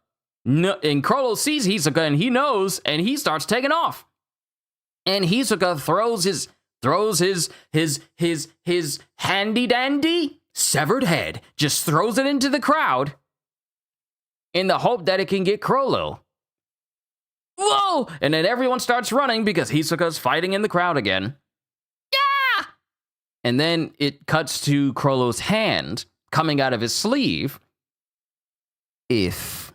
Speaker 1: and Chrollo sees Hisoka and he knows, and he starts taking off. And Hisoka throws his handy dandy severed head, just throws it into the crowd in the hope that it can get Chrollo. Whoa! And then everyone starts running because Hisoka's fighting in the crowd again. Yeah! And then it cuts to Chrollo's hand coming out of his sleeve.
Speaker 3: If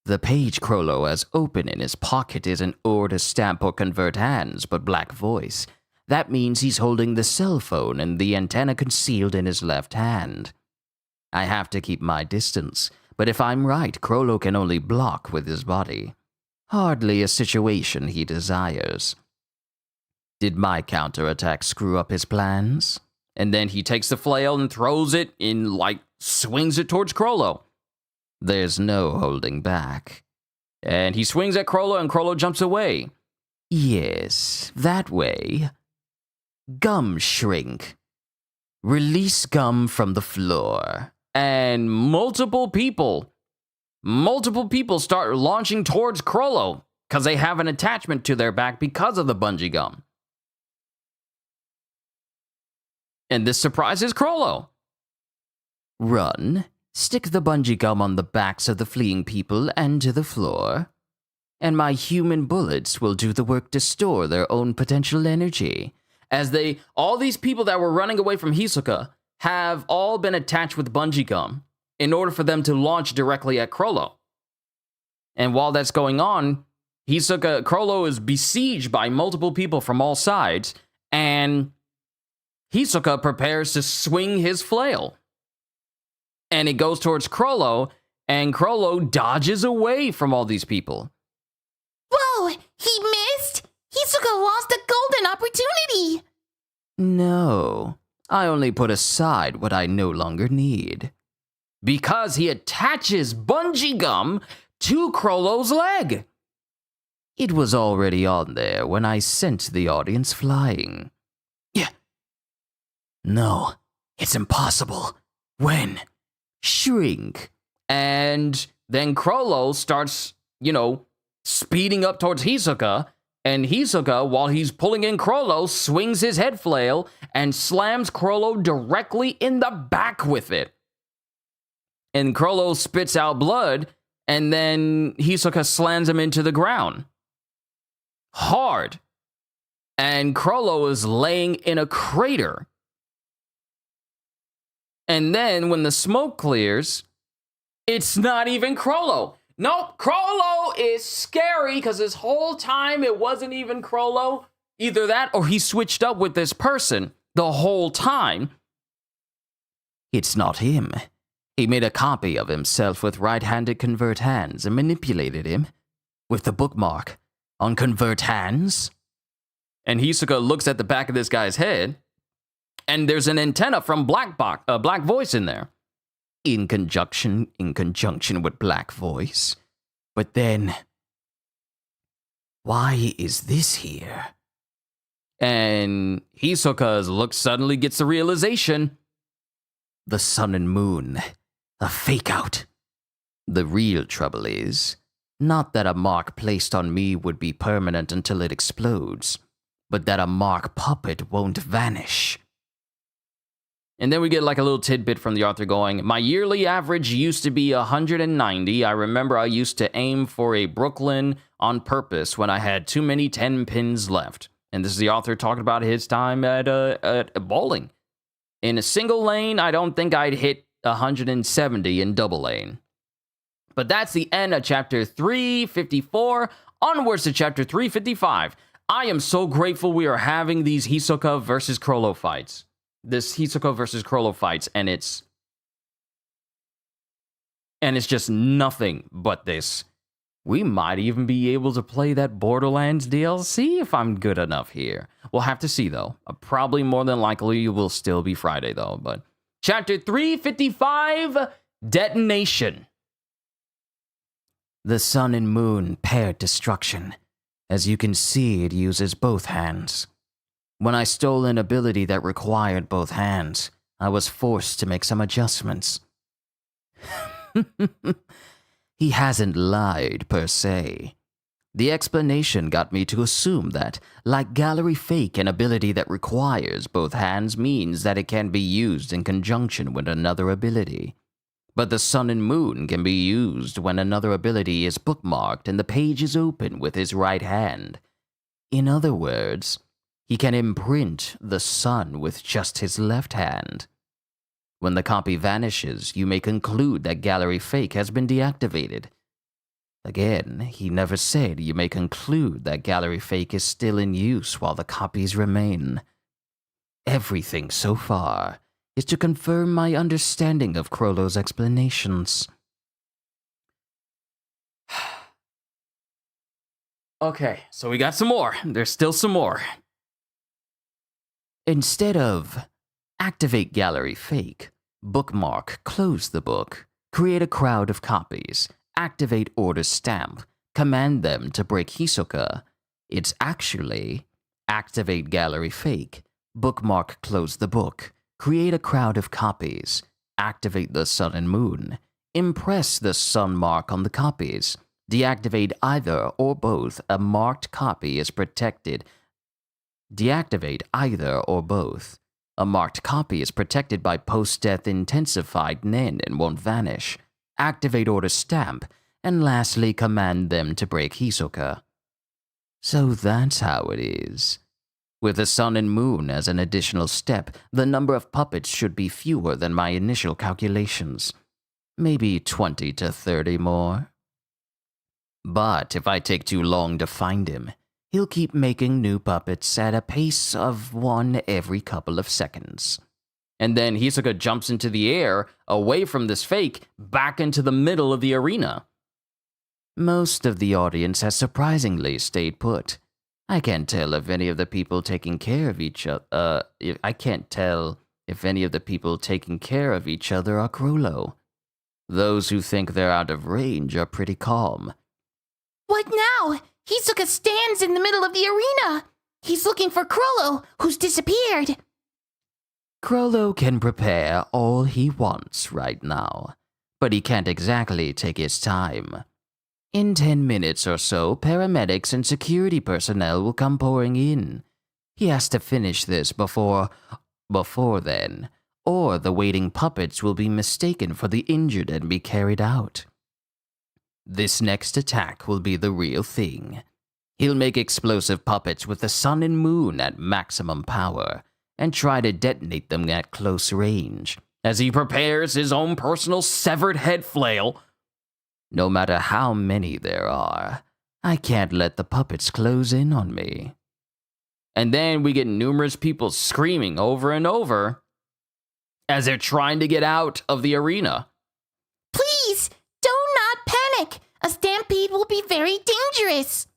Speaker 3: the page Chrollo has open in his pocket isn't order stamp or convert hands, but black voice, that means he's holding the cell phone and the antenna concealed in his left hand. I have to keep my distance, but if I'm right, Chrollo can only block with his body. Hardly a situation he desires. Did my counterattack screw up his plans?
Speaker 1: And then he takes the flail and throws it swings it towards Chrollo.
Speaker 3: There's no holding back.
Speaker 1: And he swings at Chrollo and Chrollo jumps away.
Speaker 3: Yes, that way. Gum shrink. Release gum from the floor.
Speaker 1: And multiple people multiple people start launching towards Crollo because they have an attachment to their back because of the bungee gum. And this surprises Crollo.
Speaker 3: Run, stick the bungee gum on the backs of the fleeing people and to the floor, and my human bullets will do the work to store their own potential energy.
Speaker 1: As all these people that were running away from Hisoka have all been attached with bungee gum in order for them to launch directly at Crollo. And while that's going on, Crollo is besieged by multiple people from all sides, and Hisoka prepares to swing his flail. And it goes towards Crollo, and Crollo dodges away from all these people.
Speaker 4: Whoa, he missed? Hisoka lost a golden opportunity.
Speaker 3: No, I only put aside what I no longer need.
Speaker 1: Because he attaches bungee gum to Crollo's leg.
Speaker 3: It was already on there when I sent the audience flying. Yeah. No, it's impossible. When? Shrink.
Speaker 1: And then Crollo starts, speeding up towards Hisoka, and Hisoka, while he's pulling in Crollo, swings his head flail and slams Crollo directly in the back with it. And Crollo spits out blood, and then Hisoka slams him into the ground. Hard. And Crollo is laying in a crater. And then when the smoke clears, it's not even Crollo. Nope, Crollo is scary because this whole time it wasn't even Crollo. Either that or he switched up with this person the whole time.
Speaker 3: It's not him. He made a copy of himself with right-handed convert hands and manipulated him with the bookmark on convert hands.
Speaker 1: And Hisoka looks at the back of this guy's head, and there's an antenna from Black Voice in there.
Speaker 3: In conjunction with Black Voice. But then, why is this here?
Speaker 1: And Hisoka's look suddenly gets the realization.
Speaker 3: The sun and moon, a fake out. The real trouble is, not that a mark placed on me would be permanent until it explodes, but that a mark puppet won't vanish.
Speaker 1: And then we get like a little tidbit from the author going, my yearly average used to be 190. I remember I used to aim for a Brooklyn on purpose when I had too many 10 pins left. And this is the author talking about his time at bowling. In a single lane, I don't think I'd hit 170 in double lane. But that's the end of chapter 354. Onwards to chapter 355. I am so grateful we are having these Hisoka versus Crollo fights. This Hisoka versus Crollo fights, and it's just nothing but this. We might even be able to play that Borderlands DLC if I'm good enough here. We'll have to see, though. Probably more than likely it will still be Friday, though. But chapter 355, Detonation.
Speaker 3: The sun and moon paired destruction. As you can see, it uses both hands. When I stole an ability that required both hands, I was forced to make some adjustments. He hasn't lied, per se. The explanation got me to assume that, like Gallery Fake, an ability that requires both hands means that it can be used in conjunction with another ability. But the sun and moon can be used when another ability is bookmarked and the page is open with his right hand. In other words, he can imprint the sun with just his left hand. When the copy vanishes, you may conclude that Gallery Fake has been deactivated. Again, he never said you may conclude that Gallery Fake is still in use while the copies remain. Everything so far is to confirm my understanding of Crollo's explanations.
Speaker 1: Okay, so we got some more. There's still some more.
Speaker 3: Instead of activate Gallery Fake, bookmark, close the book, create a crowd of copies, activate order stamp, command them to break Hisoka, it's actually activate Gallery Fake, bookmark, close the book, create a crowd of copies, activate the sun and moon, impress the sun mark on the copies. Deactivate either or both. A marked copy is protected. Deactivate either or both. A marked copy is protected by post-death intensified NEN and won't vanish. Activate order stamp, and lastly command them to break Hisoka. So that's how it is. With the sun and moon as an additional step, the number of puppets should be fewer than my initial calculations. Maybe 20 to 30 more. But if I take too long to find him, he'll keep making new puppets at a pace of one every couple of seconds.
Speaker 1: And then Hisoka jumps into the air, away from this fake, back into the middle of the arena.
Speaker 3: Most of the audience has surprisingly stayed put. I can't tell if any of the people taking care of each other, I can't tell if any of the people taking care of each other are Crollo. Those who think they're out of range are pretty calm.
Speaker 4: What now? Hisoka stands in the middle of the arena. He's looking for Crollo, who's disappeared.
Speaker 3: Crollo can prepare all he wants right now, but he can't exactly take his time. In 10 minutes or so, paramedics and security personnel will come pouring in. He has to finish this before then, or the waiting puppets will be mistaken for the injured and be carried out. This next attack will be the real thing. He'll make explosive puppets with the sun and moon at maximum power, and try to detonate them at close range.
Speaker 1: As he prepares his own personal severed head flail.
Speaker 3: No matter how many there are, I can't let the puppets close in on me.
Speaker 1: And then we get numerous people screaming over and over as they're trying to get out of the arena.
Speaker 4: Please, do not panic. A stampede will be very dangerous.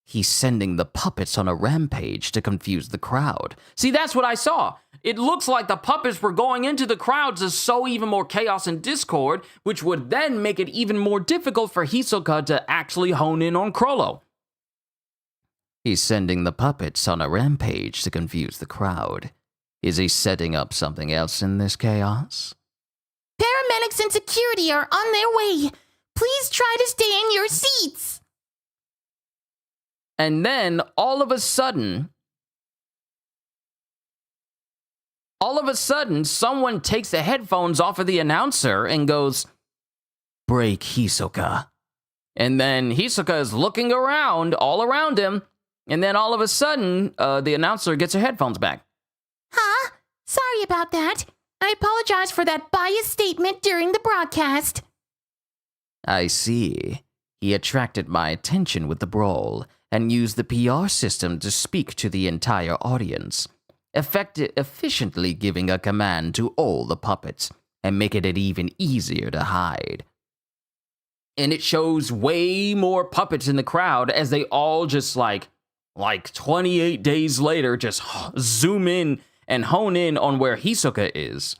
Speaker 3: He's sending the puppets on a rampage to confuse the crowd.
Speaker 1: See, that's what I saw. It looks like the puppets were going into the crowds to sow even more chaos and discord, which would then make it even more difficult for Hisoka to actually hone in on Crollo.
Speaker 3: He's sending the puppets on a rampage to confuse the crowd. Is he setting up something else in this chaos?
Speaker 4: Paramedics and security are on their way. Please try to stay in your seats.
Speaker 1: And then, all of a sudden, someone takes the headphones off of the announcer and goes,
Speaker 3: "Break Hisoka."
Speaker 1: And then Hisoka is looking around, all around him, and then all of a sudden, the announcer gets her headphones back.
Speaker 4: Huh? Sorry about that. I apologize for that biased statement during the broadcast.
Speaker 3: I see. He attracted my attention with the brawl and used the PR system to speak to the entire audience, efficiently giving a command to all the puppets and making it even easier to hide.
Speaker 1: And it shows way more puppets in the crowd as they all just like 28 days later just zoom in and hone in on where Hisoka is.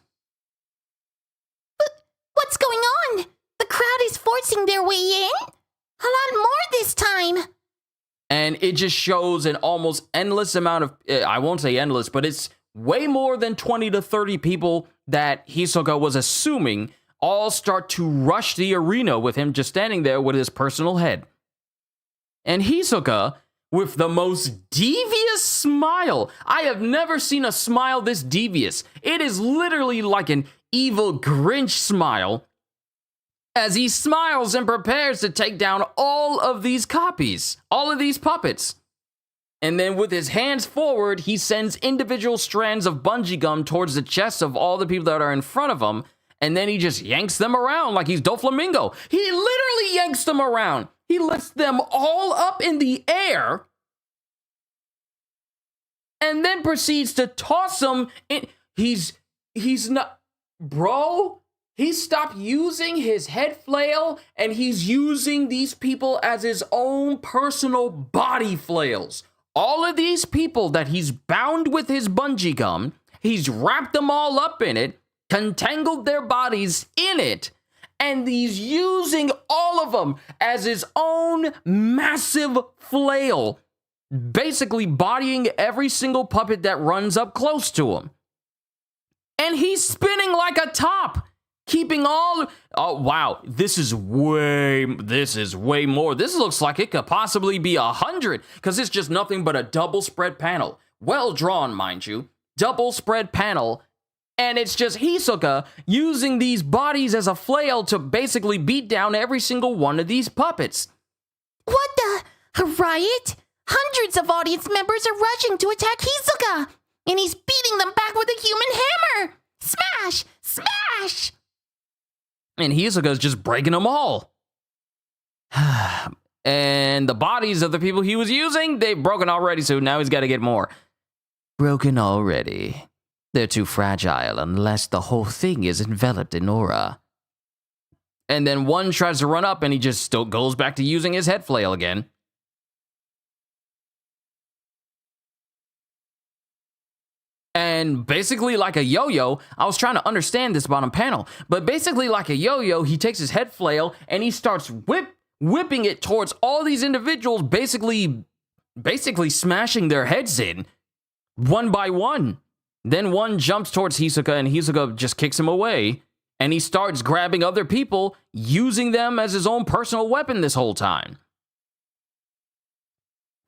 Speaker 4: What's going on? The crowd is forcing their way in? A lot more this time.
Speaker 1: And it just shows an almost endless amount of, I won't say endless, but it's way more than 20 to 30 people that Hisoka was assuming all start to rush the arena with him just standing there with his personal head. And Hisoka, with the most devious smile. I have never seen a smile this devious. It is literally like an evil Grinch smile, as he smiles and prepares to take down all of these copies, all of these puppets. And then with his hands forward, he sends individual strands of bungee gum towards the chests of all the people that are in front of him, and then he just yanks them around like he's Doflamingo. He literally yanks them around. He lifts them all up in the air, and then proceeds to toss them in. He's not, bro. He stopped using his head flail, and he's using these people as his own personal body flails. All of these people that he's bound with his bungee gum, he's wrapped them all up in it, contangled their bodies in it, and he's using all of them as his own massive flail, basically bodying every single puppet that runs up close to him. And he's spinning like a top. keeping all. Oh wow, this is way more. This looks like it could possibly be 100 because it's just nothing but a double spread panel, well drawn, mind you, double spread panel, and it's just Hisoka using these bodies as a flail to basically beat down every single one of these puppets.
Speaker 4: What the? A riot? Hundreds of audience members are rushing to attack Hisoka, and he's beating them back with a human hammer. Smash! Smash!
Speaker 1: And Hisoka's just breaking them all. And the bodies of the people he was using, they've broken already, so now he's got to get more.
Speaker 3: Broken already. They're too fragile unless the whole thing is enveloped in aura.
Speaker 1: And then one tries to run up and he just still goes back to using his head flail again. And basically like a yo-yo, I was trying to understand this bottom panel, but basically like a yo-yo, he takes his head flail and he starts whipping it towards all these individuals, basically smashing their heads in, one by one. Then one jumps towards Hisoka and Hisoka just kicks him away, and he starts grabbing other people, using them as his own personal weapon this whole time.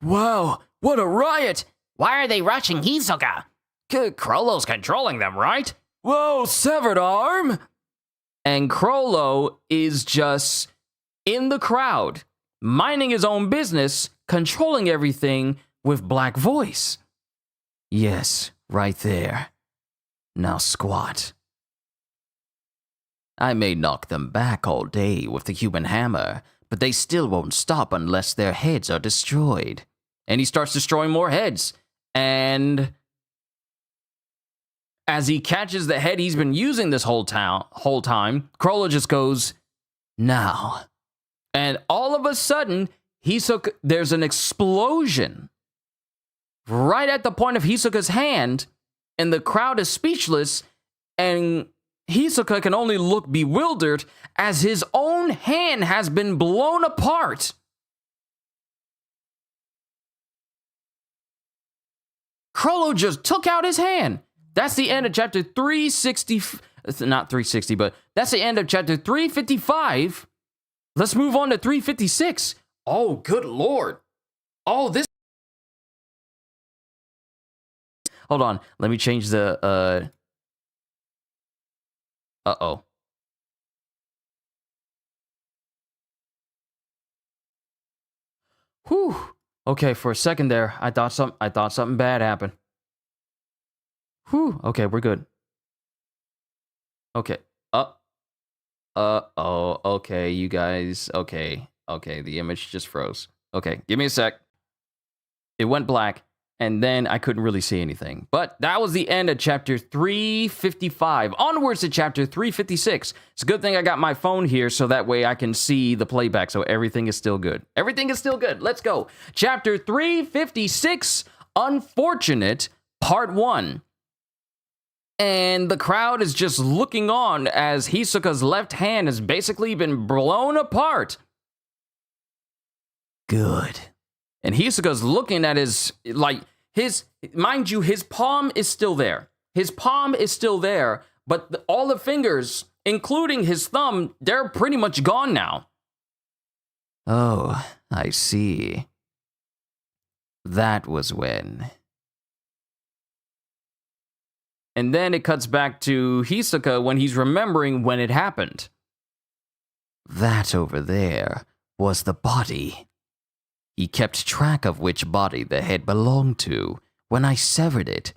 Speaker 1: Wow, what a riot!
Speaker 2: Why are they rushing Hisoka? Chrollo's controlling them, right?
Speaker 1: Whoa, severed arm! And Chrollo is just in the crowd, minding his own business, controlling everything with black voice.
Speaker 3: Yes, right there. Now squat. I may knock them back all day with the human hammer, but they still won't stop unless their heads are destroyed.
Speaker 1: And he starts destroying more heads. And as he catches the head he's been using this whole time, Chrollo just goes, now. And all of a sudden, there's an explosion right at the point of Hisoka's hand, and the crowd is speechless, and Hisoka can only look bewildered as his own hand has been blown apart. Chrollo just took out his hand. That's the end of chapter 360, not 360, but that's the end of chapter 355. Let's move on to 356. Oh, good lord. Oh, this. Hold on. Let me change the, uh-oh. Whew. Okay, for a second there, I thought something bad happened. Whew. Okay, we're good. Okay. Oh, okay, you guys. Okay, the image just froze. Okay, give me a sec. It went black, and then I couldn't really see anything. But that was the end of chapter 355. Onwards to chapter 356. It's a good thing I got my phone here, so that way I can see the playback, so everything is still good. Everything is still good. Let's go. Chapter 356, Unfortunate, Part 1. And the crowd is just looking on as Hisoka's left hand has basically been blown apart.
Speaker 3: Good.
Speaker 1: And Hisoka's looking at mind you, his palm is still there. His palm is still there, but all the fingers, including his thumb, they're pretty much gone now.
Speaker 3: Oh, I see. That was when.
Speaker 1: And then it cuts back to Hisoka when he's remembering when it happened.
Speaker 3: That over there was the body. He kept track of which body the head belonged to. When I severed it,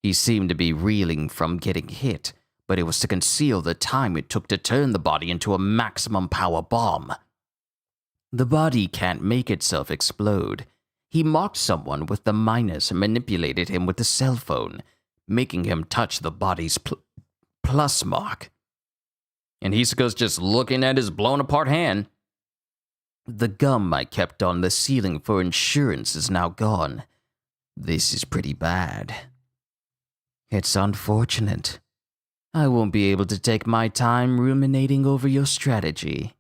Speaker 3: he seemed to be reeling from getting hit, but it was to conceal the time it took to turn the body into a maximum power bomb. The body can't make itself explode. He mocked someone with the minus and manipulated him with the cell phone, making him touch the body's plus mark.
Speaker 1: And Hisoka's just looking at his blown apart hand.
Speaker 3: The gum I kept on the ceiling for insurance is now gone. This is pretty bad. It's unfortunate. I won't be able to take my time ruminating over your strategy.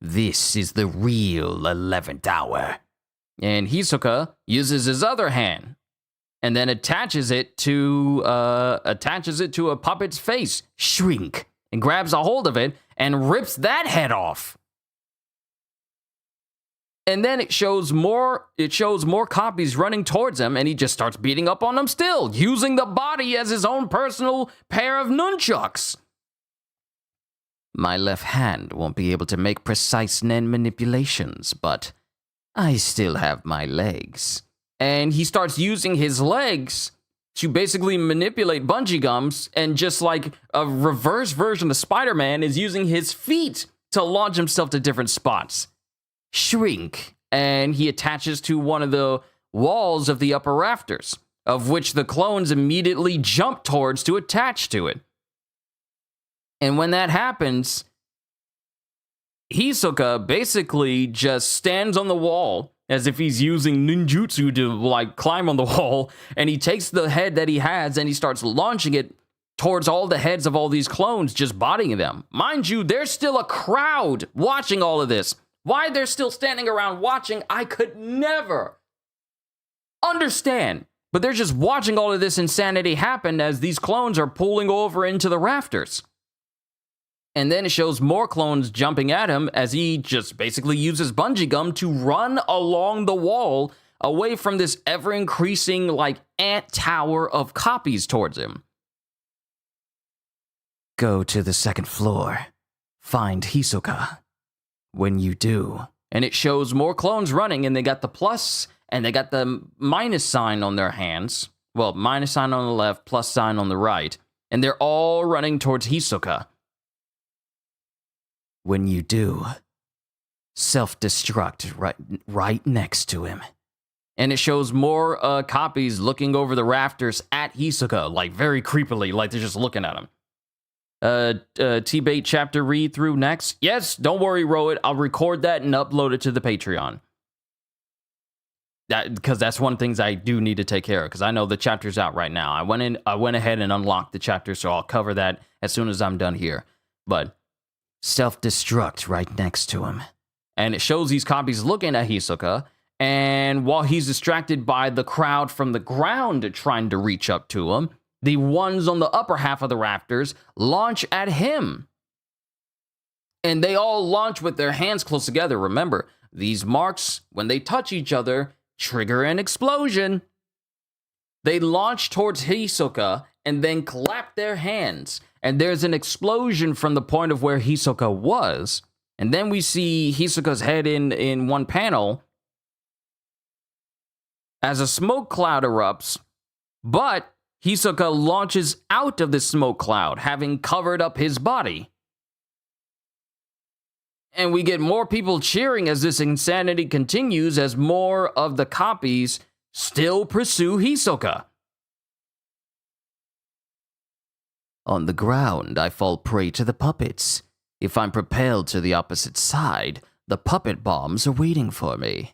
Speaker 3: This is the real 11th hour.
Speaker 1: And Hisoka uses his other hand and then attaches it to a puppet's face.
Speaker 3: Shrink
Speaker 1: and grabs a hold of it and rips that head off. And then it shows more copies running towards him, and he just starts beating up on them still, using the body as his own personal pair of nunchucks.
Speaker 3: My left hand won't be able to make precise nen manipulations, but I still have my legs.
Speaker 1: And he starts using his legs to basically manipulate bungee gums, and just like a reverse version of Spider-Man is using his feet to launch himself to different spots. Shrink, and he attaches to one of the walls of the upper rafters, of which the clones immediately jump towards to attach to it. And when that happens, Hisoka basically just stands on the wall as if he's using ninjutsu to like climb on the wall, and he takes the head that he has and he starts launching it towards all the heads of all these clones, just bodying them. Mind you, there's still a crowd watching all of this. Why they're still standing around watching, I could never understand. But they're just watching all of this insanity happen as these clones are pulling over into the rafters. And then it shows more clones jumping at him as he just basically uses bungee gum to run along the wall away from this ever-increasing, like, ant tower of copies towards him.
Speaker 3: Go to the second floor. Find Hisoka. When you do...
Speaker 1: And it shows more clones running, and they got the plus, and they got the minus sign on their hands. Well, minus sign on the left, plus sign on the right. And they're all running towards Hisoka.
Speaker 3: When you do, self-destruct right next to him.
Speaker 1: And it shows more copies looking over the rafters at Hisoka, like very creepily, like they're just looking at him. T-Bait chapter read through next. Yes, don't worry, Rohit. I'll record that and upload it to the Patreon. Because that's one of the things I do need to take care of, because I know the chapter's out right now. I went ahead and unlocked the chapter, so I'll cover that as soon as I'm done here. But
Speaker 3: self-destruct right next to him.
Speaker 1: And it shows these copies looking at Hisoka, and while he's distracted by the crowd from the ground trying to reach up to him, the ones on the upper half of the rafters launch at him. And they all launch with their hands close together. Remember, these marks, when they touch each other, trigger an explosion. They launch towards Hisoka and then clap their hands. And there's an explosion from the point of where Hisoka was. And then we see Hisoka's head in one panel as a smoke cloud erupts, but Hisoka launches out of the smoke cloud, having covered up his body. And we get more people cheering as this insanity continues, as more of the copies still pursue Hisoka.
Speaker 3: On the ground, I fall prey to the puppets. If I'm propelled to the opposite side, the puppet bombs are waiting for me.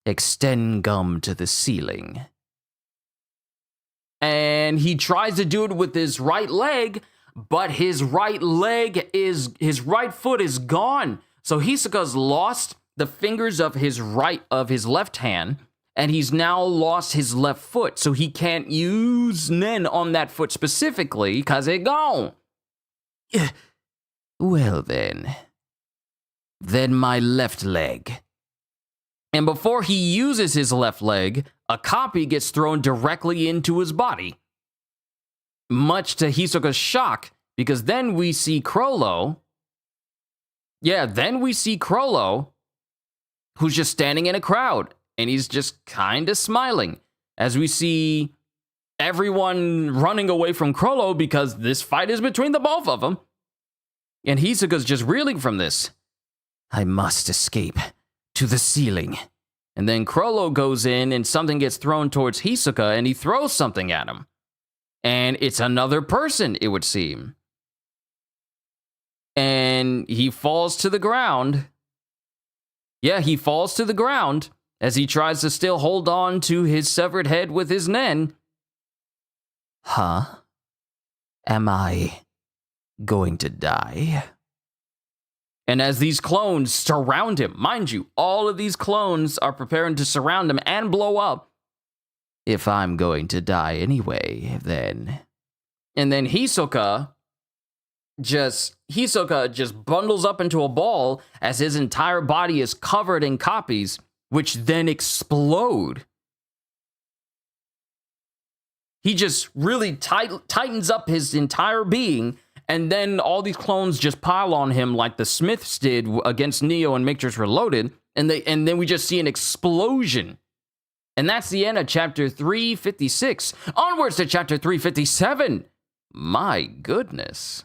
Speaker 3: Extend gum to the ceiling.
Speaker 1: And he tries to do it with his right leg, but his right foot is gone. So Hisoka's lost the fingers of his left hand, and he's now lost his left foot, so he can't use Nen on that foot specifically, because it gone.
Speaker 3: Well then my left leg.
Speaker 1: And before he uses his left leg, a copy gets thrown directly into his body. Much to Hisoka's shock, because then we see Crollo. Yeah, then we see Crollo, who's just standing in a crowd. And he's just kind of smiling as we see everyone running away from Crollo because this fight is between the both of them. And Hisoka's just reeling from this.
Speaker 3: I must escape to the ceiling.
Speaker 1: And then Crollo goes in and something gets thrown towards Hisoka and he throws something at him. And it's another person, it would seem. And he falls to the ground. Yeah, he falls to the ground as he tries to still hold on to his severed head with his Nen.
Speaker 3: Huh? Am I going to die?
Speaker 1: And as these clones surround him, mind you, all of these clones are preparing to surround him and blow up.
Speaker 3: If I'm going to die anyway, then...
Speaker 1: And then Hisoka Hisoka just bundles up into a ball as his entire body is covered in copies, which then explode. He just really tightens up his entire being, and then all these clones just pile on him like the Smiths did against Neo and Matrix Reloaded, and then we just see an explosion. And that's the end of chapter 356. Onwards to chapter 357. My goodness.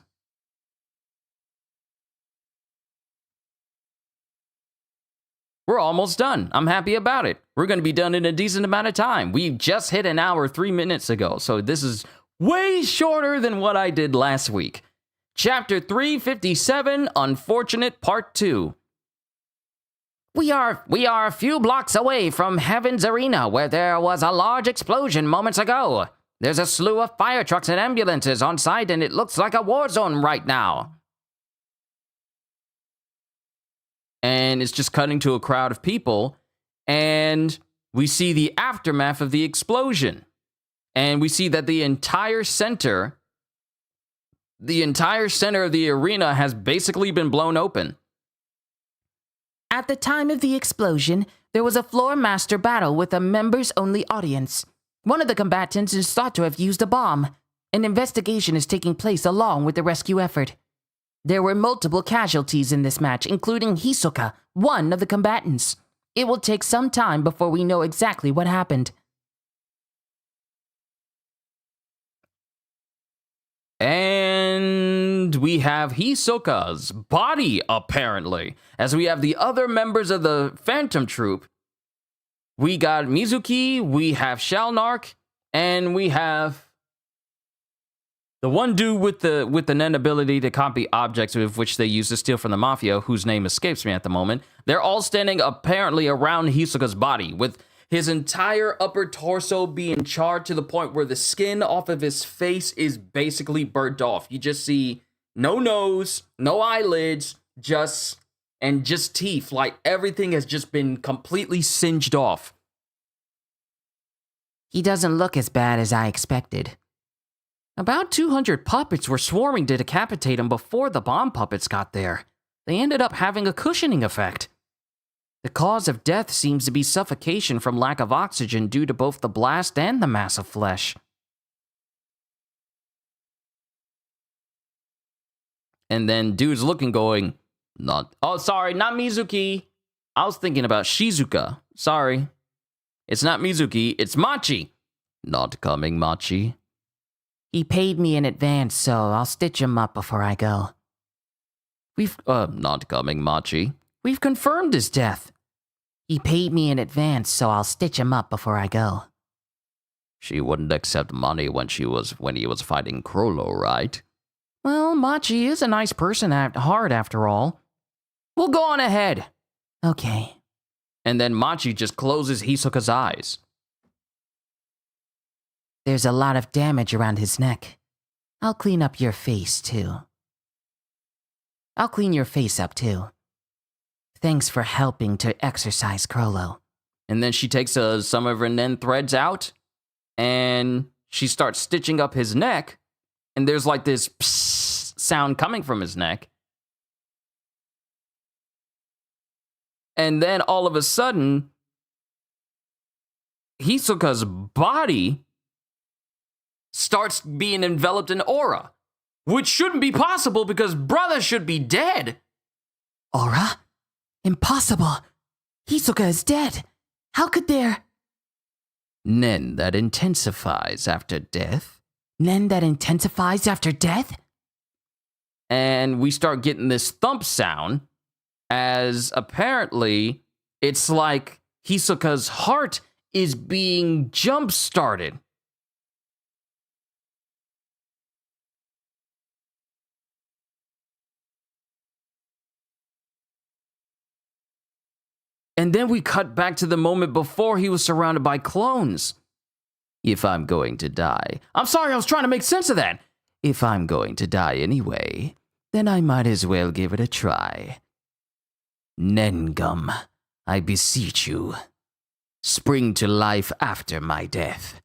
Speaker 1: We're almost done. I'm happy about it. We're going to be done in a decent amount of time. We just hit an hour 3 minutes ago, so this is way shorter than what I did last week. Chapter 357, Unfortunate Part 2.
Speaker 2: We are a few blocks away from Heaven's Arena, where there was a large explosion moments ago. There's a slew of fire trucks and ambulances on site, and it looks like a war zone right now.
Speaker 1: And it's just cutting to a crowd of people, and we see the aftermath of the explosion. And we see that the entire center of the arena has basically been blown open.
Speaker 4: At the time of the explosion, there was a floor master battle with a members-only audience. One of the combatants is thought to have used a bomb. An investigation is taking place along with the rescue effort. There were multiple casualties in this match, including Hisoka, one of the combatants. It will take some time before we know exactly what happened.
Speaker 1: And we have Hisoka's body, apparently, as we have the other members of the Phantom Troop. We got Mizuki, we have Shalnark, and we have the one dude with the Nen ability to copy objects, of which they use to steal from the Mafia, whose name escapes me at the moment. They're all standing apparently around Hisoka's body, with his entire upper torso being charred to the point where the skin off of his face is basically burnt off. You just see no nose, no eyelids, just teeth. Like everything has just been completely singed off.
Speaker 3: He doesn't look as bad as I expected.
Speaker 1: About 200 puppets were swarming to decapitate him before the bomb puppets got there. They ended up having a cushioning effect. The cause of death seems to be suffocation from lack of oxygen due to both the blast and the mass of flesh. And then dude's looking going, not Mizuki. I was thinking about Shizuka. Sorry. It's not Mizuki, it's Machi. Not coming, Machi.
Speaker 3: He paid me in advance, so I'll stitch him up before I go.
Speaker 1: Not coming, Machi. We've confirmed his death.
Speaker 3: He paid me in advance, so I'll stitch him up before I go.
Speaker 1: She wouldn't accept money when he was fighting Krollo, right?
Speaker 3: Well, Machi is a nice person at heart, after all.
Speaker 1: We'll go on ahead.
Speaker 3: Okay.
Speaker 1: And then Machi just closes Hisoka's eyes.
Speaker 3: There's a lot of damage around his neck. I'll clean up your face, too. I'll clean your face up, too. Thanks for helping to exorcise Krollo.
Speaker 1: And then she takes some of her Nen threads out, and she starts stitching up his neck, and there's like this psst sound coming from his neck. And then all of a sudden, Hisoka's body starts being enveloped in aura, which shouldn't be possible because brother should be dead.
Speaker 4: Aura? Impossible. Hisoka is dead. How could there...
Speaker 3: Nen that intensifies after death?
Speaker 4: Nen that intensifies after death?
Speaker 1: And we start getting this thump sound as apparently it's like Hisoka's heart is being jump-started. And then we cut back to the moment before he was surrounded by clones.
Speaker 3: If I'm going to die...
Speaker 1: I'm sorry, I was trying to make sense of that.
Speaker 3: If I'm going to die anyway, then I might as well give it a try. Nengum, I beseech you. Spring to life after my death.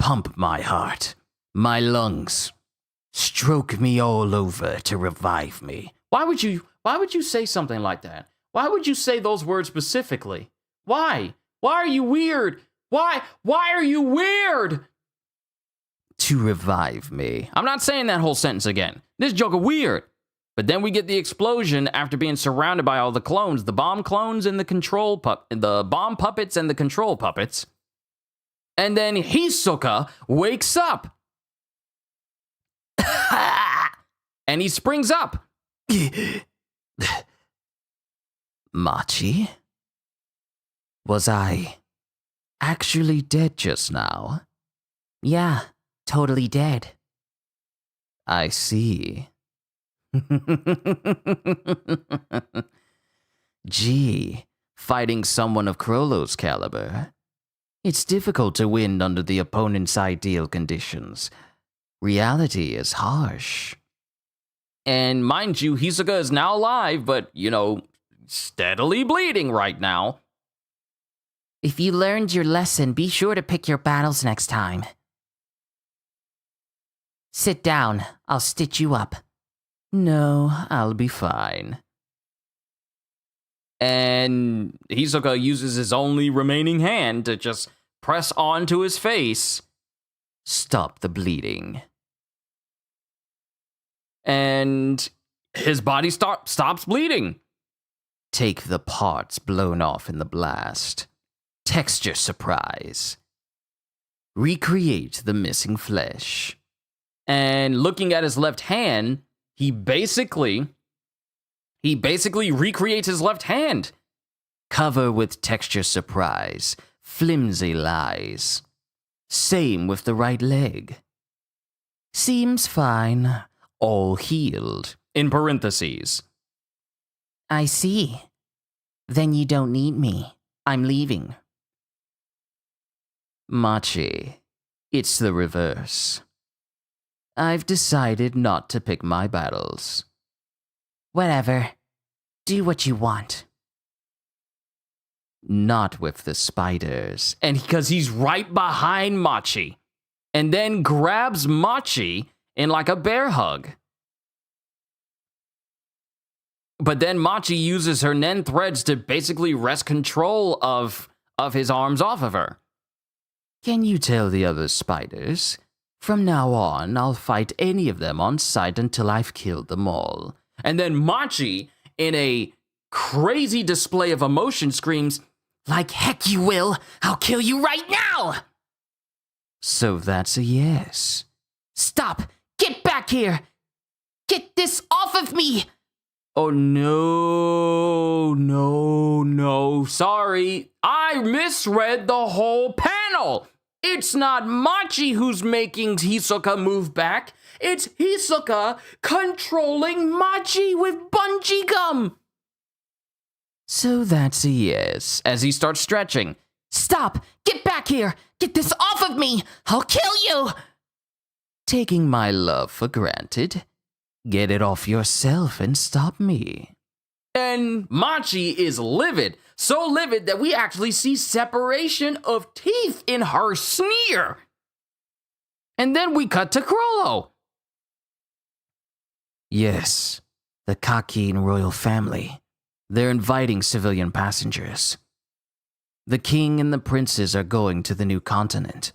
Speaker 3: Pump my heart, my lungs, Stroke me all over to revive me.
Speaker 1: Why would you say something like that? Why would you say those words specifically? Why? Why are you weird? Why are you weird?
Speaker 3: To revive me.
Speaker 1: I'm not saying that whole sentence again. This joke is weird. But then we get the explosion after being surrounded by all the clones, the bomb clones and the bomb puppets and the control puppets. And then Hisoka wakes up. And he springs up.
Speaker 3: Machi? Was I actually dead just now?
Speaker 4: Yeah, totally dead.
Speaker 3: I see. Gee, fighting someone of Krollo's caliber. It's difficult to win under the opponent's ideal conditions. Reality is harsh.
Speaker 1: And mind you, Hisoka is now alive, but, steadily bleeding right now.
Speaker 4: If you learned your lesson, be sure to pick your battles next time. Sit down. I'll stitch you up.
Speaker 3: No, I'll be fine.
Speaker 1: And Hisoka uses his only remaining hand to just press onto his face.
Speaker 3: Stop the bleeding.
Speaker 1: And his body stops bleeding.
Speaker 3: Take the parts blown off in the blast. Texture surprise. Recreate the missing flesh.
Speaker 1: And looking at his left hand, he basically recreates his left hand.
Speaker 3: Cover with texture surprise. Flimsy lies. Same with the right leg. Seems fine. All healed.
Speaker 1: In parentheses.
Speaker 4: I see. Then you don't need me. I'm leaving.
Speaker 3: Machi, it's the reverse. I've decided not to pick my battles.
Speaker 4: Whatever. Do what you want.
Speaker 3: Not with the spiders.
Speaker 1: And because he's right behind Machi. And then grabs Machi in like a bear hug. But then Machi uses her Nen threads to basically wrest control of his arms off of her.
Speaker 3: Can you tell the other spiders? From now on, I'll fight any of them on sight until I've killed them all.
Speaker 1: And then Machi, in a crazy display of emotion, screams,
Speaker 4: "Like heck you will! I'll kill you right now!"
Speaker 3: So that's a yes.
Speaker 4: Stop! Get back here! Get this off of me!
Speaker 1: Oh, no. Sorry. I misread the whole panel. It's not Machi who's making Hisoka move back. It's Hisoka controlling Machi with bungee gum.
Speaker 3: So that's a yes,
Speaker 1: as he starts stretching.
Speaker 4: Stop! Get back here! Get this off of me! I'll kill you!
Speaker 3: Taking my love for granted. Get it off yourself and stop me.
Speaker 1: And Machi is livid. So livid that we actually see separation of teeth in her sneer. And then we cut to Krollo.
Speaker 3: Yes, the Kakin royal family. They're inviting civilian passengers. The king and the princes are going to the new continent.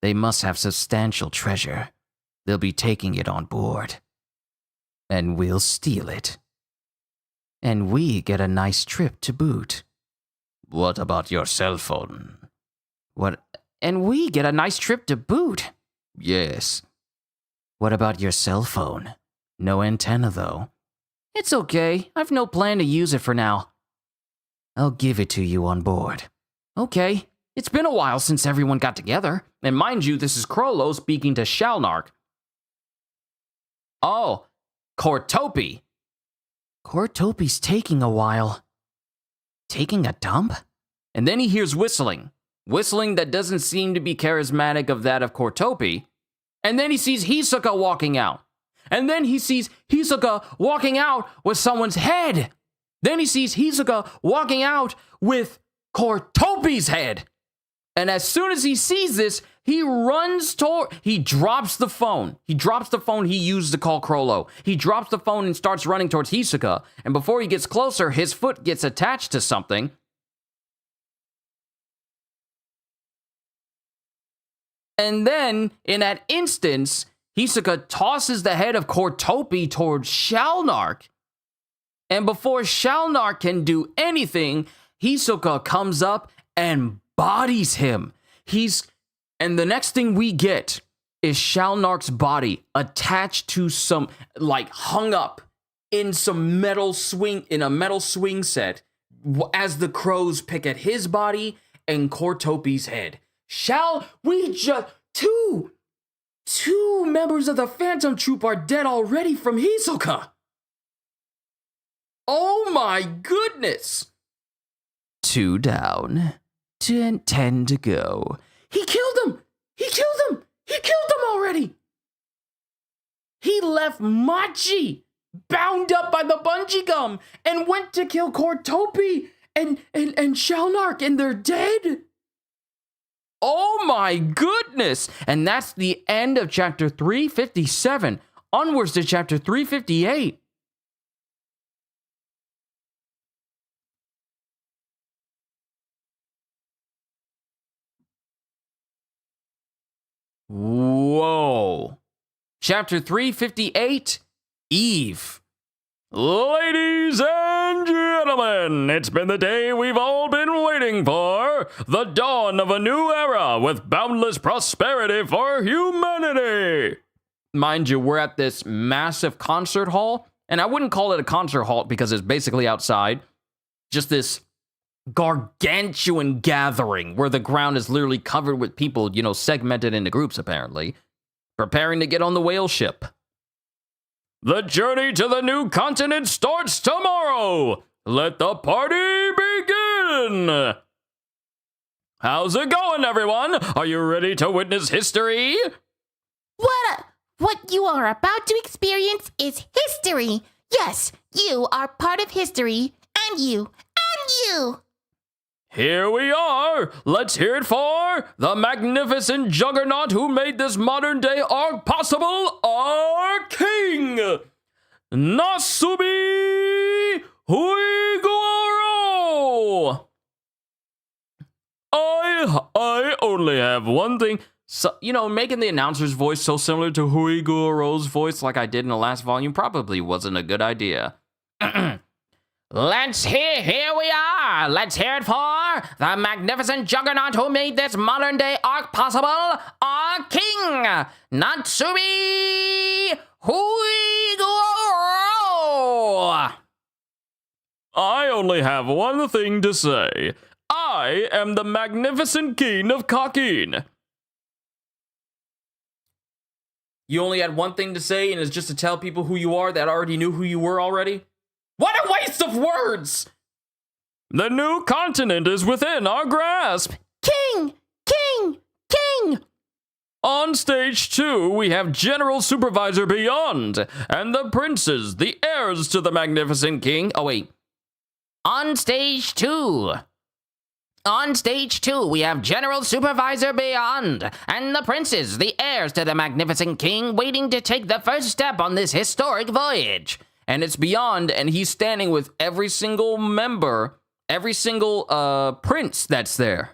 Speaker 3: They must have substantial treasure. They'll be taking it on board. And we'll steal it. And we get a nice trip to boot.
Speaker 1: What about your cell phone?
Speaker 3: What?
Speaker 4: And we get a nice trip to boot.
Speaker 3: Yes. What about your cell phone? No antenna, though.
Speaker 4: It's okay. I've no plan to use it for now.
Speaker 3: I'll give it to you on board.
Speaker 1: Okay. It's been a while since everyone got together. And mind you, this is Krollo speaking to Shalnark. Oh, Kortopi.
Speaker 4: Kortopi's taking a while. Taking a dump?
Speaker 1: And then he hears whistling. Whistling that doesn't seem to be charismatic of that of Kortopi. And then he sees Hisoka walking out. And then he sees Hisoka walking out with someone's head. Then he sees Hisoka walking out with Kortopi's head. And as soon as he sees this, He runs toward, he drops the phone. He drops the phone he used to call Crollo. He drops the phone and starts running towards Hisoka. And before he gets closer, his foot gets attached to something. And then, in that instance, Hisoka tosses the head of Cortopi towards Shalnark. And before Shalnark can do anything, Hisoka comes up and bodies him. And the next thing we get is Shalnark's body attached to some, like, hung up in some metal swing, in a metal swing set, as the crows pick at his body and Cortopi's head. Two members of the Phantom Troop are dead already from Hisoka. Oh my goodness.
Speaker 3: 2 down, 10 to go.
Speaker 1: He killed him. He killed him. He killed him already. He left Machi bound up by the bungee gum and went to kill Cortopi and Shalnark, and they're dead. Oh my goodness! And that's the end of chapter 357. Onwards to chapter 358. Whoa. Chapter 358, Eve. Ladies and gentlemen, it's been the day we've all been waiting for. The dawn of a new era with boundless prosperity for humanity. Mind you, we're at this massive concert hall, and I wouldn't call it a concert hall because it's basically outside. Just this gargantuan gathering where the ground is literally covered with people, segmented into groups apparently, preparing to get on the whale ship. The journey to the new continent starts tomorrow. Let the party begin. How's it going, everyone? Are you ready to witness history?
Speaker 5: What you are about to experience is history. Yes, you are part of history, and you.
Speaker 1: Here we are. Let's hear it for the magnificent juggernaut who made this modern day arc possible, our king, Nasubi Huiguro. I only have one thing. So, making the announcer's voice so similar to Huiguro's voice like I did in the last volume probably wasn't a good idea.
Speaker 2: Here we are. Let's hear it for the magnificent juggernaut who made this modern day arc possible, our king, Natsubi Huiguro.
Speaker 1: I only have one thing to say. I am the magnificent king of Kakin. You only had one thing to say, and it's just to tell people who you are that already knew who you were already? What a waste of words! The new continent is within our grasp.
Speaker 5: King!
Speaker 1: On stage 2, we have General Supervisor Beyond, and the princes, the heirs to the magnificent king. Oh, wait.
Speaker 2: On stage 2, we have General Supervisor Beyond and the princes, the heirs to the magnificent king, waiting to take the first step on this historic voyage.
Speaker 1: And it's Beyond, and he's standing with every single member, every single prince that's there.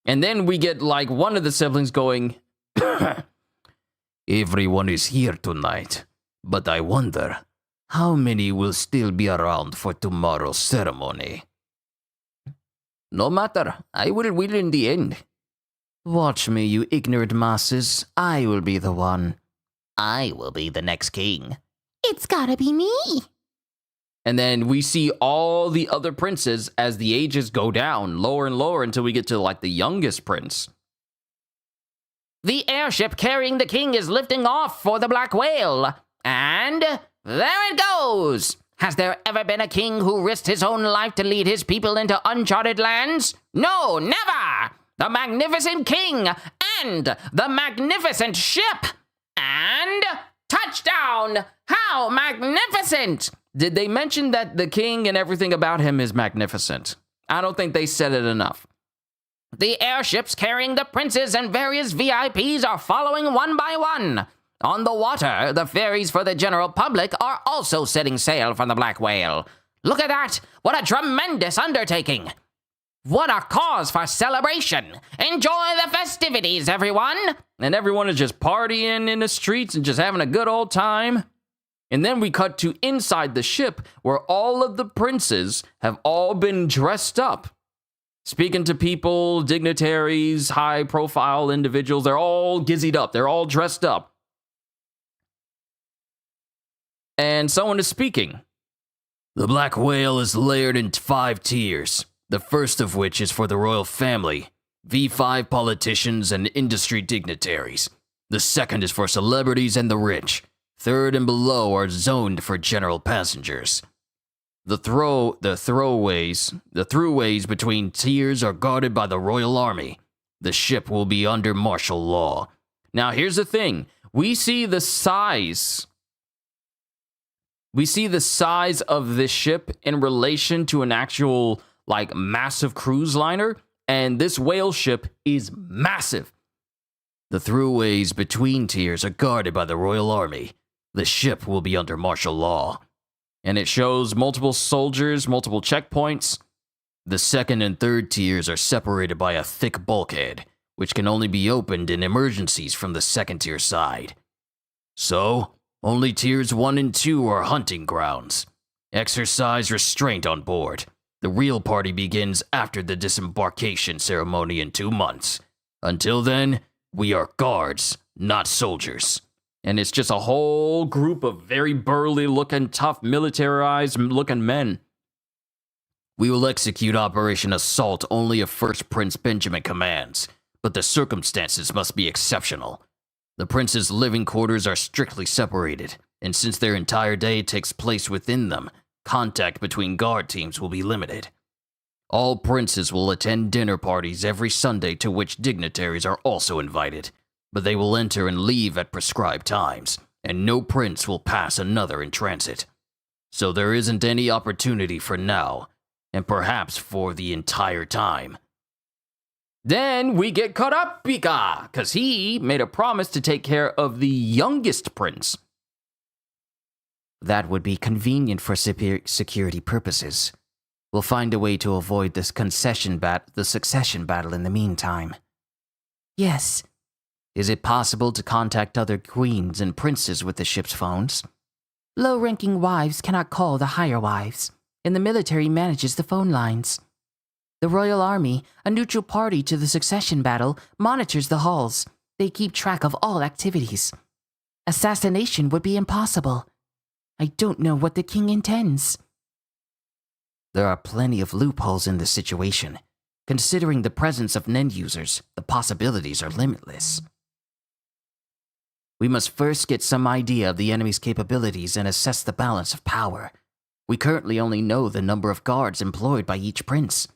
Speaker 1: And then we get, one of the siblings going,
Speaker 3: Everyone is here tonight, but I wonder, how many will still be around for tomorrow's ceremony?
Speaker 1: No matter, I will win in the end.
Speaker 3: Watch me, you ignorant masses. I will be the one. I will be the next king.
Speaker 5: It's gotta be me.
Speaker 1: And then we see all the other princes as the ages go down, lower and lower, until we get to, the youngest prince.
Speaker 2: The airship carrying the king is lifting off for the Black Whale. And there it goes. Has there ever been a king who risked his own life to lead his people into uncharted lands? No, never! The magnificent king and the magnificent ship. And touchdown! How magnificent!
Speaker 1: Did they mention that the king and everything about him is magnificent? I don't think they said it enough.
Speaker 2: The airships carrying the princes and various VIPs are following one by one. On the water, the ferries for the general public are also setting sail from the Black Whale. Look at that! What a tremendous undertaking! What a cause for celebration! Enjoy the festivities, everyone!
Speaker 1: And everyone is just partying in the streets and just having a good old time. And then we cut to inside the ship where all of the princes have all been dressed up. Speaking to people, dignitaries, high-profile individuals, they're all gizzied up. They're all dressed up. And someone is speaking.
Speaker 3: The Black Whale is layered in 5 tiers, the first of which is for the royal family, V5 politicians and industry dignitaries. The second is for celebrities and the rich. Third and below are zoned for general passengers. The throughways between tiers are guarded by the Royal Army. The ship will be under martial law.
Speaker 1: Now, here's the thing. We see the size of this ship in relation to an actual, like, massive cruise liner, and this whale ship is massive.
Speaker 3: The throughways between tiers are guarded by the Royal Army. The ship will be under martial law.
Speaker 1: And it shows multiple soldiers, multiple checkpoints.
Speaker 3: The second and third tiers are separated by a thick bulkhead, which can only be opened in emergencies from the second tier side. So, only tiers 1 and 2 are hunting grounds. Exercise restraint on board. The real party begins after the disembarkation ceremony in 2 months. Until then, we are guards, not soldiers.
Speaker 1: And it's just a whole group of very burly-looking, tough, militarized-looking men.
Speaker 3: We will execute Operation Assault only if First Prince Benjamin commands, but the circumstances must be exceptional. The prince's living quarters are strictly separated, and since their entire day takes place within them, contact between guard teams will be limited. All princes will attend dinner parties every Sunday to which dignitaries are also invited, but they will enter and leave at prescribed times, and no prince will pass another in transit. So there isn't any opportunity for now, and perhaps for the entire time.
Speaker 1: Then we get caught up, Pika, because he made a promise to take care of the youngest prince.
Speaker 3: That would be convenient for security purposes. We'll find a way to avoid the succession battle in the meantime.
Speaker 4: Yes.
Speaker 3: Is it possible to contact other queens and princes with the ship's phones?
Speaker 4: Low-ranking wives cannot call the higher wives, and the military manages the phone lines. The Royal Army, a neutral party to the succession battle, monitors the halls. They keep track of all activities. Assassination would be impossible. I don't know what the king intends.
Speaker 3: There are plenty of loopholes in this situation. Considering the presence of NEN users, the possibilities are limitless. We must first get some idea of the enemy's capabilities and assess the balance of power. We currently only know the number of guards employed by each prince.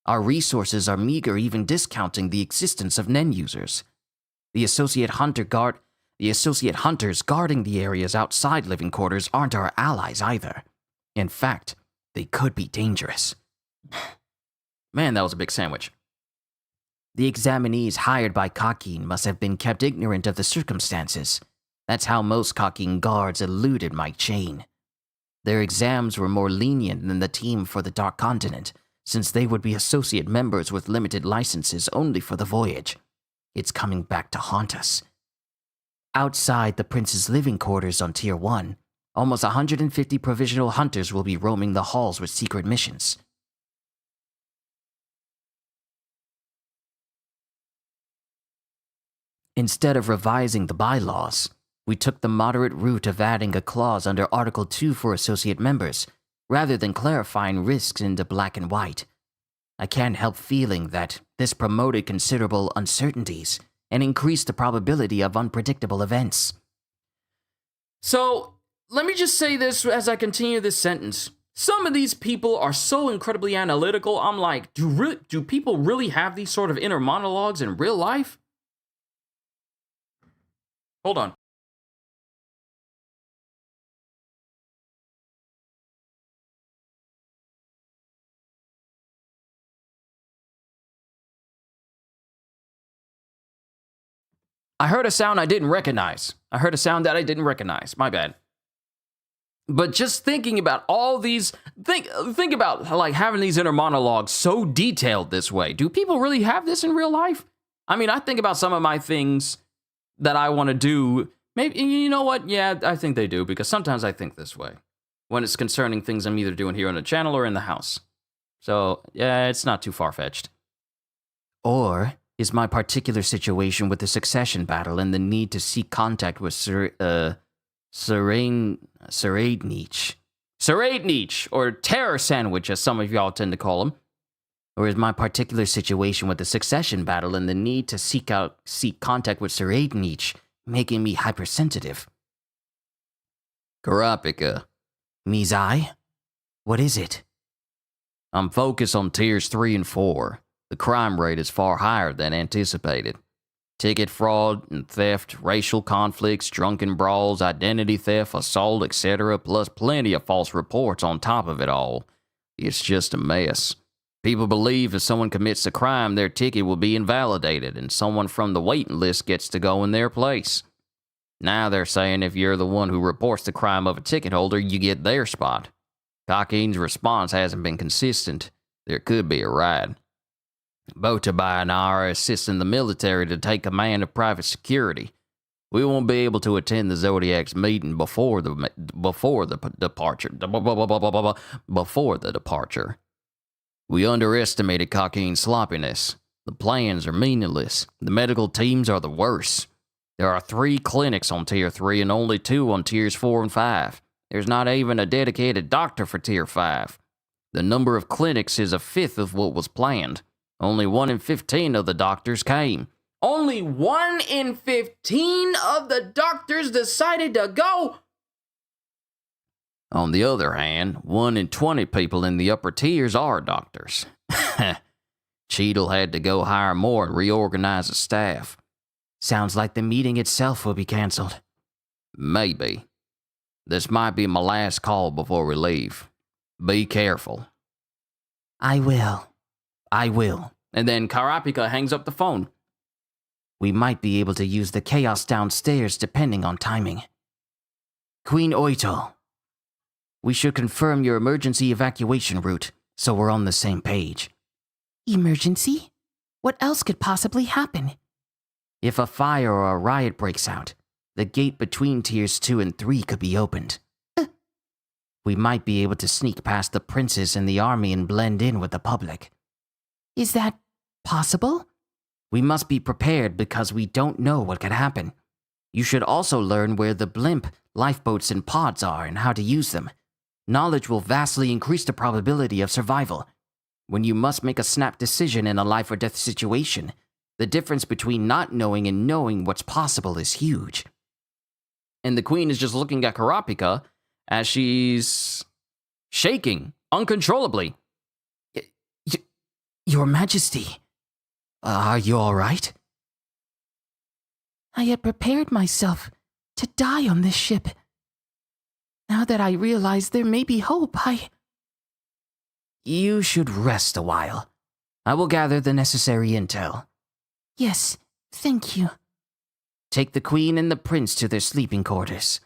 Speaker 3: Our resources are meager, even discounting the existence of NEN users. The associate hunters guarding the areas outside living quarters aren't our allies either. In fact, they could be dangerous.
Speaker 1: Man, that was a big sandwich.
Speaker 3: The examinees hired by Kakin must have been kept ignorant of the circumstances. That's how most Kakin guards eluded my chain. Their exams were more lenient than the team for the Dark Continent, since they would be associate members with limited licenses only for the voyage. It's coming back to haunt us. Outside the prince's living quarters on Tier 1, almost 150 provisional hunters will be roaming the halls with secret missions. Instead of revising the bylaws, we took the moderate route of adding a clause under Article 2 for associate members, rather than clarifying risks into black and white. I can't help feeling that this promoted considerable uncertainties and increased the probability of unpredictable events.
Speaker 1: So, let me just say this as I continue this sentence. Some of these people are so incredibly analytical, I'm like, do people really have these sort of inner monologues in real life? Hold on. I heard a sound I didn't recognize. My bad. But just thinking about all these, think about like having these inner monologues so detailed this way. Do people really have this in real life? I mean, I think about some of my things that I want to do. Maybe, you know what? Yeah, I think they do, because sometimes I think this way when it's concerning things I'm either doing here on the channel or in the house. So, yeah, it's not too far-fetched.
Speaker 3: Or is my particular situation with the succession battle and the need to seek contact with
Speaker 1: Saraidneach, or Terror Sandwich, as some of y'all tend to call him.
Speaker 3: Or is my particular situation with the succession battle and the need to seek contact with Saraidneach making me hypersensitive?
Speaker 1: Karapika.
Speaker 3: Mizai? What is it?
Speaker 1: I'm focused on tiers 3 and 4. The crime rate is far higher than anticipated. Ticket fraud and theft, racial conflicts, drunken brawls, identity theft, assault, etc., plus plenty of false reports on top of it all. It's just a mess. People believe if someone commits a crime, their ticket will be invalidated and someone from the waiting list gets to go in their place. Now they're saying if you're the one who reports the crime of a ticket holder, you get their spot. Cockeen's response hasn't been consistent. There could be a riot. Botabai and I are assisting the military to take command of private security. We won't be able to attend the Zodiac's meeting before the departure. We underestimated Cockeen's sloppiness. The plans are meaningless. The medical teams are the worst. There are 3 clinics on Tier 3 and only 2 on Tiers 4 and 5. There's not even a dedicated doctor for Tier 5. The number of clinics is 1/5 of what was planned. Only 1 in 15 of the doctors came. Only 1 in 15 of the doctors decided to go? On the other hand, 1 in 20 people in the upper tiers are doctors. Cheadle had to go hire more and reorganize the staff.
Speaker 3: Sounds like the meeting itself will be cancelled.
Speaker 1: Maybe. This might be my last call before we leave. Be careful.
Speaker 3: I will.
Speaker 1: And then Karapika hangs up the phone.
Speaker 3: We might be able to use the chaos downstairs depending on timing. Queen Oito, we should confirm your emergency evacuation route so we're on the same page.
Speaker 4: Emergency? What else could possibly happen?
Speaker 3: If a fire or a riot breaks out, the gate between tiers 2 and 3 could be opened. We might be able to sneak past the princes and the army and blend in with the public.
Speaker 4: Is that possible?
Speaker 3: We must be prepared because we don't know what could happen. You should also learn where the blimp, lifeboats, and pods are and how to use them. Knowledge will vastly increase the probability of survival. When you must make a snap decision in a life or death situation, the difference between not knowing and knowing what's possible is huge.
Speaker 1: And the queen is just looking at Karapika as she's shaking uncontrollably.
Speaker 3: Your Majesty, are you all right?
Speaker 4: I had prepared myself to die on this ship. Now that I realize there may be hope,
Speaker 3: You should rest a while. I will gather the necessary intel.
Speaker 4: Yes, thank you.
Speaker 3: Take the queen and the prince to their sleeping quarters.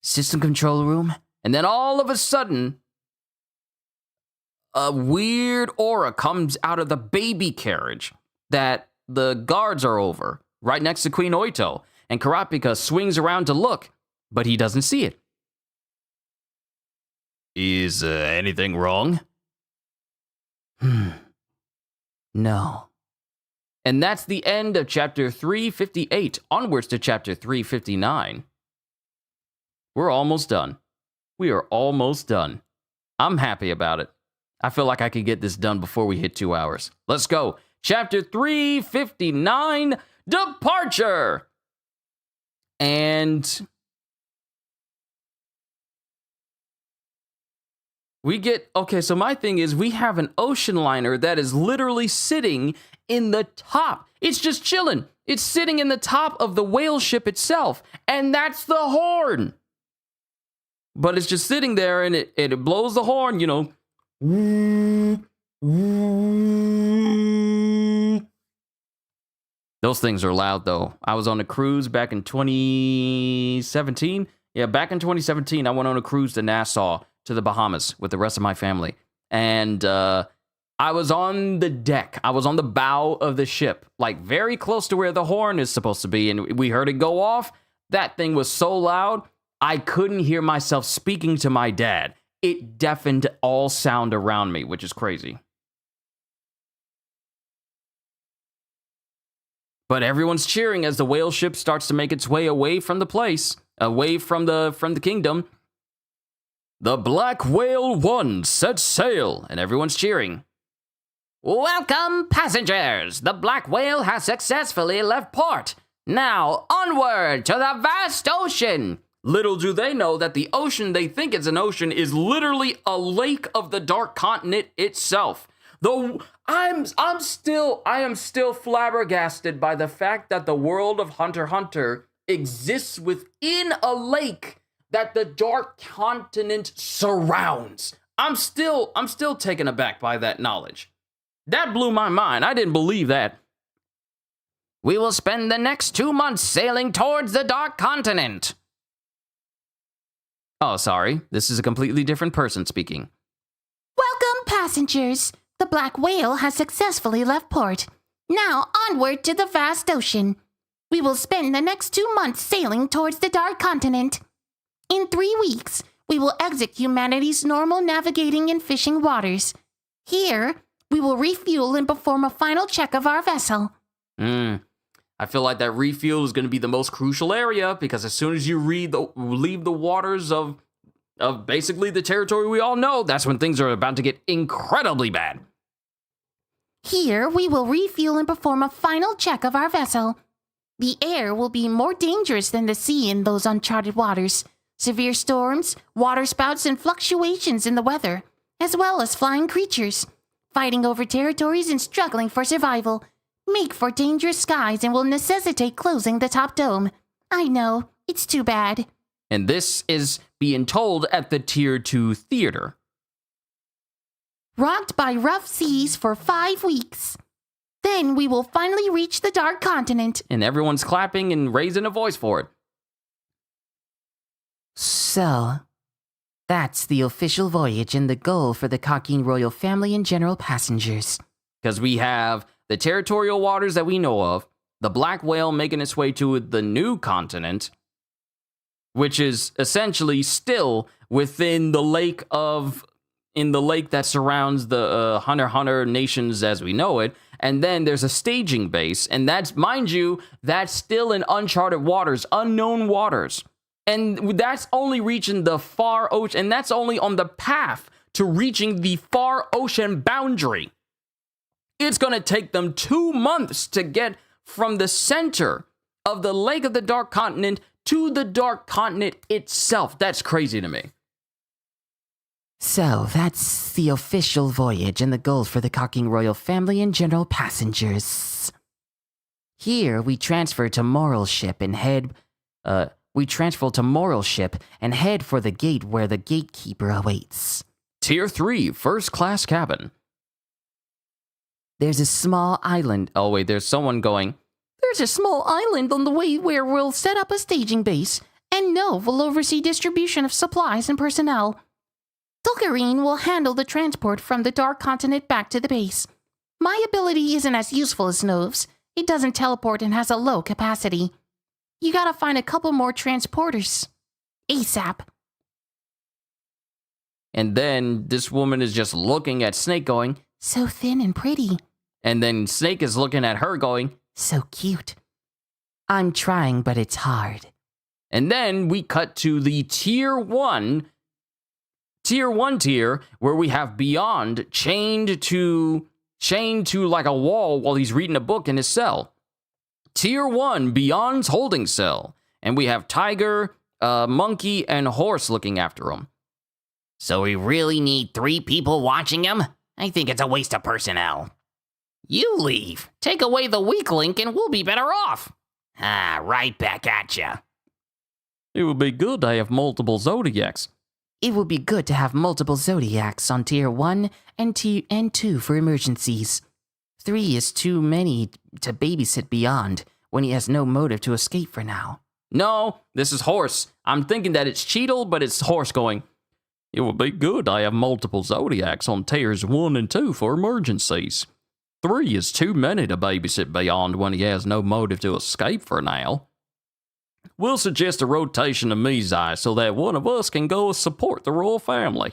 Speaker 3: System control room.
Speaker 1: And then all of a sudden, a weird aura comes out of the baby carriage that the guards are over, right next to Queen Oito. And Karapika swings around to look, but he doesn't see it. Is anything wrong?
Speaker 3: No.
Speaker 1: And that's the end of chapter 358. Onwards to chapter 359. We're almost done. We are almost done. I'm happy about it. I feel like I could get this done before we hit 2 hours. Let's go. Chapter 359, Departure. And we get, okay, so my thing is we have an ocean liner that is literally sitting in the top. It's just chilling. It's sitting in the top of the whale ship itself. And that's the horn. But it's just sitting there and it blows the horn, you know. Those things are loud, though. I was on a cruise back in 2017. Yeah, back in 2017, I went on a cruise to Nassau, to the Bahamas, with the rest of my family. And I was on the deck. I was on the bow of the ship, like very close to where the horn is supposed to be. And we heard it go off. That thing was so loud, I couldn't hear myself speaking to my dad. It deafened all sound around me, which is crazy. But everyone's cheering as the whale ship starts to make its way away from the place, away from the kingdom. The Black Whale 1 sets sail, and everyone's cheering.
Speaker 2: Welcome, passengers! The Black Whale has successfully left port. Now, onward to the vast ocean!
Speaker 1: Little do they know that the ocean they think is an ocean is literally a lake of the Dark Continent itself. Though I am still flabbergasted by the fact that the world of Hunter x Hunter exists within a lake that the Dark Continent surrounds. I'm still taken aback by that knowledge. That blew my mind. I didn't believe that.
Speaker 2: We will spend the next 2 months sailing towards the Dark Continent.
Speaker 1: Oh, sorry. This is a completely different person speaking.
Speaker 5: Welcome, passengers. The Black Whale has successfully left port. Now onward to the vast ocean. We will spend the next 2 months sailing towards the Dark Continent. In 3 weeks, we will exit humanity's normal navigating and fishing waters. Here, we will refuel and perform a final check of our vessel.
Speaker 1: I feel like that refuel is going to be the most crucial area, because as soon as you leave the waters of basically the territory we all know, that's when things are about to get incredibly bad.
Speaker 5: Here, we will refuel and perform a final check of our vessel. The air will be more dangerous than the sea in those uncharted waters. Severe storms, waterspouts, and fluctuations in the weather, as well as flying creatures, fighting over territories and struggling for survival, make for dangerous skies and will necessitate closing the top dome. I know, it's too bad.
Speaker 1: And this is being told at the Tier 2 theater.
Speaker 5: Rocked by rough seas for 5 weeks. Then we will finally reach the Dark Continent.
Speaker 1: And everyone's clapping and raising a voice for it.
Speaker 4: So, that's the official voyage and the goal for the Cockine royal family and general passengers.
Speaker 1: Because we have the territorial waters that we know of, the Black Whale making its way to the new continent, which is essentially still within the lake that surrounds the Hunter x Hunter nations as we know it. And then there's a staging base, and that's, mind you, that's still in uncharted waters, unknown waters. And that's only reaching the far ocean, and that's only on the path to reaching the far ocean boundary. It's going to take them 2 months to get from the center of the Lake of the Dark Continent to the Dark Continent itself. That's crazy to me.
Speaker 4: So, that's the official voyage and the goal for the Cockine royal family and general passengers. Here, we transfer to Moral Ship and head for the gate where the gatekeeper awaits.
Speaker 1: Tier 3, first class cabin.
Speaker 4: There's a small island.
Speaker 1: Oh, wait, there's someone going.
Speaker 5: There's a small island on the way where we'll set up a staging base, and Nove will oversee distribution of supplies and personnel. Dulcarine will handle the transport from the Dark Continent back to the base. My ability isn't as useful as Nove's. It doesn't teleport and has a low capacity. You gotta find a couple more transporters. ASAP.
Speaker 1: And then this woman is just looking at Snake going,
Speaker 5: So thin and pretty.
Speaker 1: and then Snake is looking at her going,
Speaker 5: So cute.
Speaker 4: I'm trying, but it's hard.
Speaker 1: and then we cut to the tier 1 tier where we have Beyond chained to like a wall while he's reading a book in his cell. Tier 1, Beyond's holding cell. And we have Tiger, Monkey, and Horse looking after him.
Speaker 2: So we really need 3 people watching him? I think it's a waste of personnel. You leave. Take away the weak link and we'll be better off. Right back at ya.
Speaker 1: It would be good to have multiple Zodiacs.
Speaker 4: It would be good to have multiple Zodiacs on Tier 1 and 2 for emergencies. 3 is too many to babysit beyond when he has no motive to escape for now.
Speaker 1: No, this is Horse. I'm thinking that it's Cheadle, but it's Horse going, it would be good I have multiple Zodiacs on tiers 1 and 2 for emergencies. 3 is too many to babysit beyond when he has no motive to escape for now. We'll suggest a rotation of Mizai so that one of us can go support the royal family.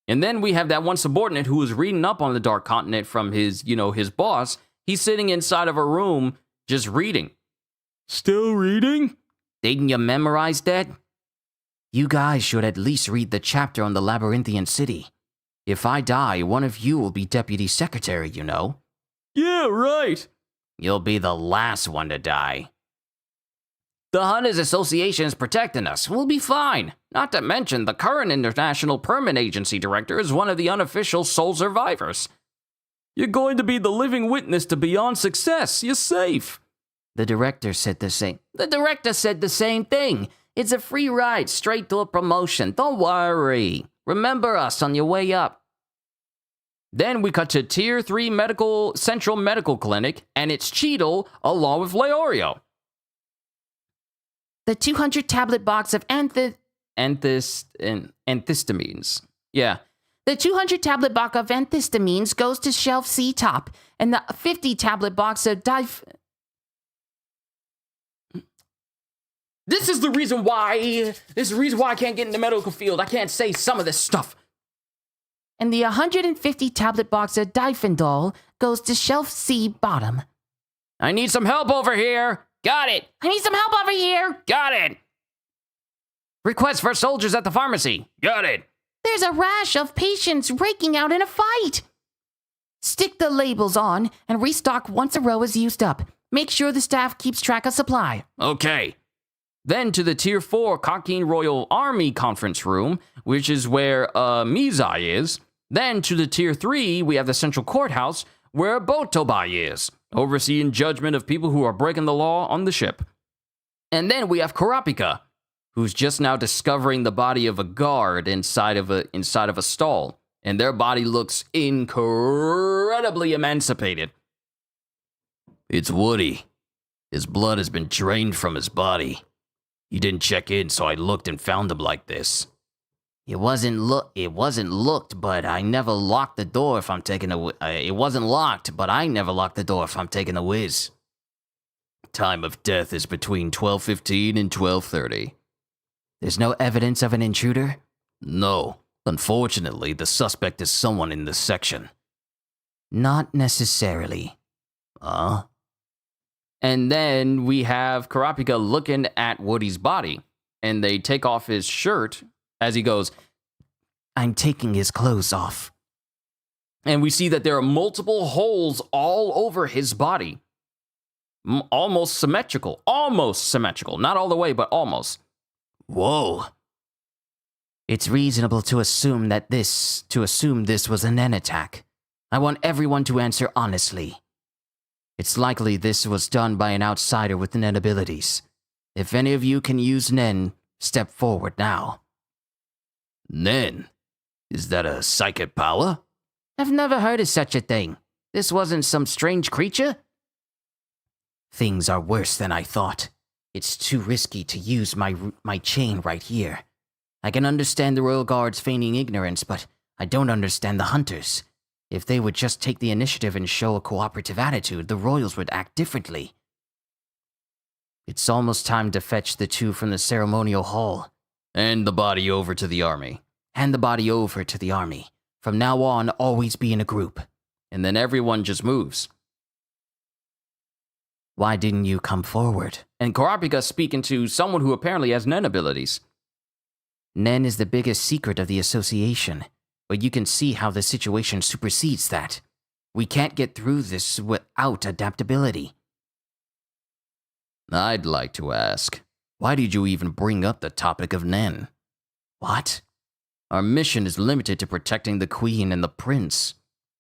Speaker 1: And then we have that one subordinate who was reading up on the Dark Continent from his boss. He's sitting inside of a room just reading. Still reading?
Speaker 4: Didn't you memorize that? You guys should at least read the chapter on the Labyrinthian City. If I die, one of you will be deputy secretary, you know.
Speaker 1: Yeah, right.
Speaker 2: You'll be the last one to die. The Hunters Association is protecting us. We'll be fine. Not to mention, the current International Permit Agency director is one of the unofficial sole survivors.
Speaker 1: You're going to be the living witness to Beyond success. You're safe.
Speaker 4: The director said the same. The director said the same thing. It's a free ride straight to a promotion. Don't worry. Remember us on your way up.
Speaker 1: Then we cut to Tier 3 Central Medical Clinic, and it's Cheadle along with Leorio.
Speaker 4: The 200-tablet box of
Speaker 1: antihistamines. Yeah.
Speaker 4: The 200-tablet box of antihistamines goes to shelf C top, and the 50-tablet box of
Speaker 1: This is the reason why I can't get in the medical field. I can't say some of this stuff.
Speaker 4: And the 150-tablet box of difendol goes to shelf C bottom.
Speaker 2: I need some help over here. Got it.
Speaker 5: I need some help over here.
Speaker 2: Got it. Request for soldiers at the pharmacy. Got it.
Speaker 5: There's a rash of patients breaking out in a fight.
Speaker 4: Stick the labels on and restock once a row is used up. Make sure the staff keeps track of supply.
Speaker 2: Okay.
Speaker 1: Then to the Tier 4 Cockine Royal Army Conference Room, which is where Mizai is. Then to the Tier 3, we have the Central Courthouse, where Botobai is, overseeing judgment of people who are breaking the law on the ship. And then we have Kurapika, who's just now discovering the body of a guard inside of a stall, and their body looks incredibly emancipated. It's Woody. His blood has been drained from his body. He didn't check in, so I looked and found him like this.
Speaker 3: It wasn't locked, but I never locked the door if I'm taking it wasn't locked, but I never locked the door if I'm taking a whiz.
Speaker 1: Time of death is between 12:15 and 12:30.
Speaker 3: There's no evidence of an intruder?
Speaker 1: No. Unfortunately, the suspect is someone in this section.
Speaker 3: Not necessarily.
Speaker 1: And then we have Kurapika looking at Woody's body, and they take off his shirt as he goes,
Speaker 3: I'm taking his clothes off.
Speaker 1: And we see that there are multiple holes all over his body. Almost symmetrical. Not all the way, but almost.
Speaker 3: Whoa. It's reasonable to assume this was a Nen attack. I want everyone to answer honestly. It's likely this was done by an outsider with Nen abilities. If any of you can use Nen, step forward now.
Speaker 1: Nen? Is that a psychic power?
Speaker 3: I've never heard of such a thing. This wasn't some strange creature? Things are worse than I thought. It's too risky to use my chain right here. I can understand the Royal Guards feigning ignorance, but I don't understand the Hunters. If they would just take the initiative and show a cooperative attitude, the Royals would act differently. It's almost time to fetch the two from the ceremonial hall.
Speaker 1: And the body over to the army.
Speaker 3: Hand the body over to the army. From now on, always be in a group.
Speaker 1: And then everyone just moves.
Speaker 3: Why didn't you come forward?
Speaker 1: And Kurapika's speaking to someone who apparently has Nen abilities.
Speaker 3: Nen is the biggest secret of the association, but you can see how the situation supersedes that. We can't get through this without adaptability.
Speaker 1: I'd like to ask, why did you even bring up the topic of Nen?
Speaker 3: What?
Speaker 1: Our mission is limited to protecting the Queen and the Prince.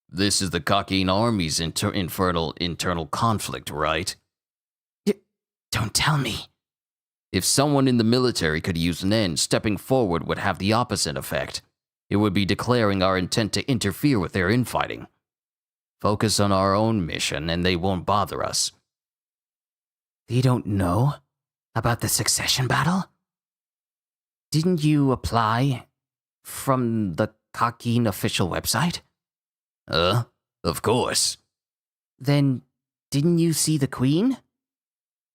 Speaker 1: This is the Cockine Army's internal conflict, right?
Speaker 3: Don't tell me.
Speaker 1: If someone in the military could use Nen, stepping forward would have the opposite effect. It would be declaring our intent to interfere with their infighting.
Speaker 3: focus on our own mission and they won't bother us.
Speaker 4: They don't know about the succession battle? Didn't you apply from the Kakin official website?
Speaker 3: Of course.
Speaker 4: Then didn't you see the queen?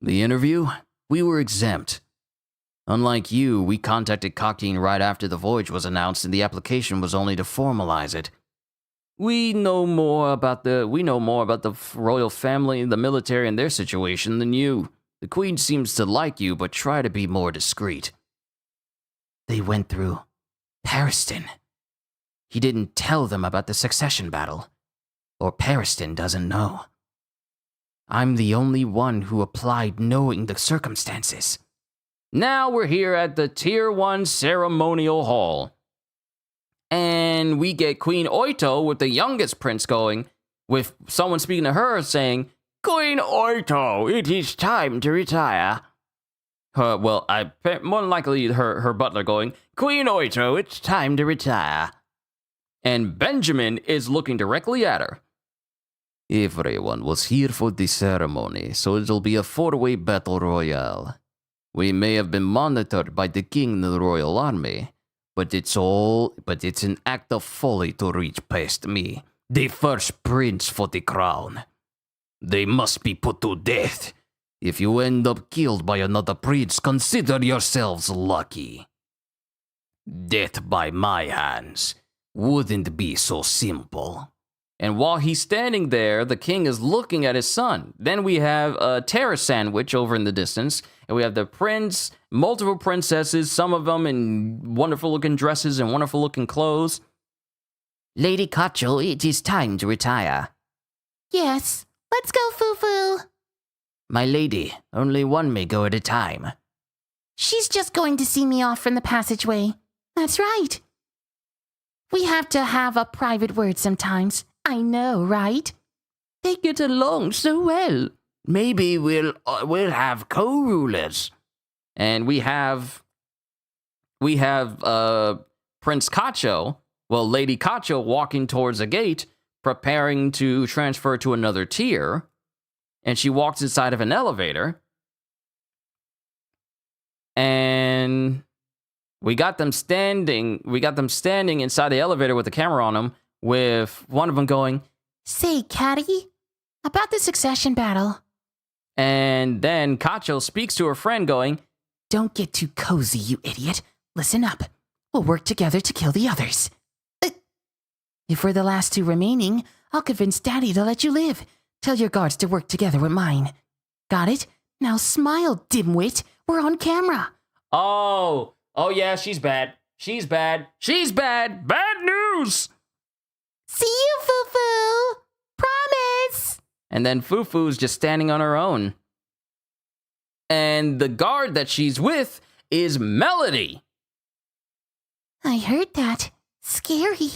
Speaker 3: The interview? We were exempt. Unlike you, we contacted Kakin right after the voyage was announced and the application was only to formalize it. We know more about the royal family, the military, and their situation than you. The queen seems to like you, but try to be more discreet.
Speaker 4: They went through Pariston. He didn't tell them about the succession battle. Or Pariston doesn't know. I'm the only one who applied knowing the circumstances.
Speaker 1: Now we're here at the Tier 1 Ceremonial Hall. And we get Queen Oito with the youngest prince going, with someone speaking to her saying, "Queen Oito, it is time to retire." More than likely her butler going, "Queen Oito, it's time to retire." And Benjamin is looking directly at her.
Speaker 3: Everyone was here for the ceremony, so it'll be a 4-way battle royale. We may have been monitored by the king and the royal army, but it's an act of folly to reach past me, the first prince for the crown. They must be put to death. If you end up killed by another prince, consider yourselves lucky. Death by my hands wouldn't be so simple.
Speaker 1: And while he's standing there, the king is looking at his son. Then we have a terrace sandwich over in the distance, and we have the prince, multiple princesses, some of them in wonderful-looking dresses and wonderful-looking clothes.
Speaker 3: Lady Kacho, it is time to retire.
Speaker 5: Yes, let's go, Fufu.
Speaker 3: My lady, only one may go at a time.
Speaker 5: She's just going to see me off from the passageway. That's right. We have to have a private word sometimes. I know, right?
Speaker 3: They get along so well. Maybe we'll have co-rulers.
Speaker 1: And we have Prince Kacho, Lady Kacho walking towards a gate, preparing to transfer to another tier. And she walks inside of an elevator. And we got them standing inside the elevator with the camera on them, with one of them going,
Speaker 5: "Say, Catty, about the succession battle."
Speaker 1: And then Kacho speaks to her friend going,
Speaker 4: Don't get too cozy, you idiot. Listen up. We'll work together to kill the others. If we're the last two remaining, I'll convince Daddy to let you live. Tell your guards to work together with mine. Got it? Now smile, dimwit. We're on camera.
Speaker 1: Oh yeah, she's bad. She's bad. She's bad. Bad news.
Speaker 5: See you, Fufu. Promise.
Speaker 1: And then Fufu's just standing on her own. And the guard that she's with is Melody.
Speaker 5: I heard that. Scary.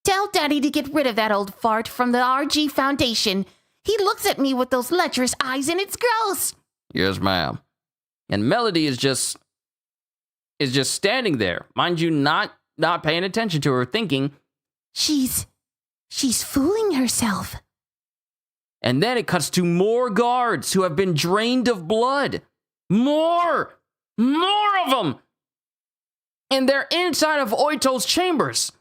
Speaker 5: Tell Daddy to get rid of that old fart from the RG Foundation. He looks at me with those lecherous eyes and it's gross.
Speaker 1: Yes, ma'am. And Melody is just standing there. Mind you, not paying attention to her, thinking,
Speaker 5: She's fooling herself.
Speaker 1: And then it cuts to more guards who have been drained of blood. More of them. And they're inside of Oito's chambers.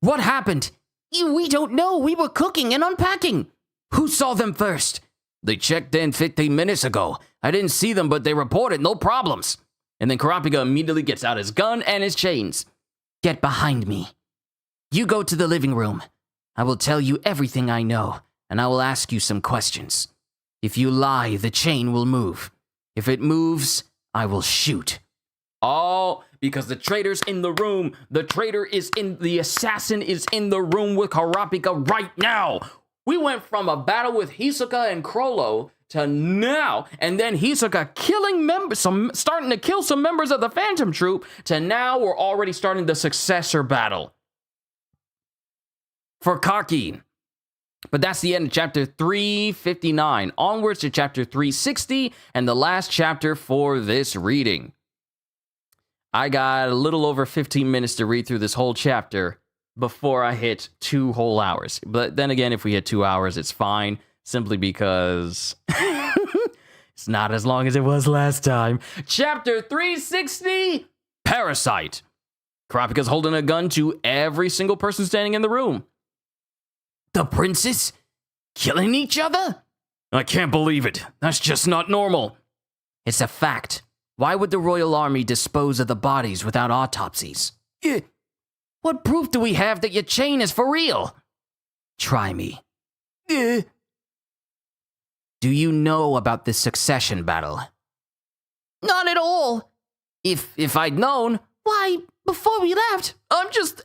Speaker 1: What happened?
Speaker 4: We don't know. We were cooking and unpacking.
Speaker 1: Who saw them first?
Speaker 3: They checked in 15 minutes ago. I didn't see them, but they reported no problems.
Speaker 1: And then Kurapika immediately gets out his gun and his chains.
Speaker 4: Get behind me. You go to the living room. I will tell you everything I know, and I will ask you some questions. If you lie, the chain will move. If it moves, I will shoot.
Speaker 1: Oh, because the traitor's in the room. The assassin is in the room with Kurapika right now. We went from a battle with Hisoka and Crollo to now, and then Hisoka starting to kill some members of the Phantom Troop, to now we're already starting the successor battle for Kakin. But that's the end of chapter 359. Onwards to chapter 360 and the last chapter for this reading. I got a little over 15 minutes to read through this whole chapter, before I hit 2 whole hours. But then again, if we hit 2 hours, it's fine, simply because it's not as long as it was last time. Chapter 360, Parasite. Kurapika's holding a gun to every single person standing in the room.
Speaker 3: The princes? Killing each other?
Speaker 1: I can't believe it. That's just not normal.
Speaker 3: It's a fact. Why would the royal army dispose of the bodies without autopsies? What proof do we have that your chain is for real? Try me. Do you know about this succession battle?
Speaker 4: Not at all.
Speaker 3: If I'd known...
Speaker 4: Why, before we left, I'm just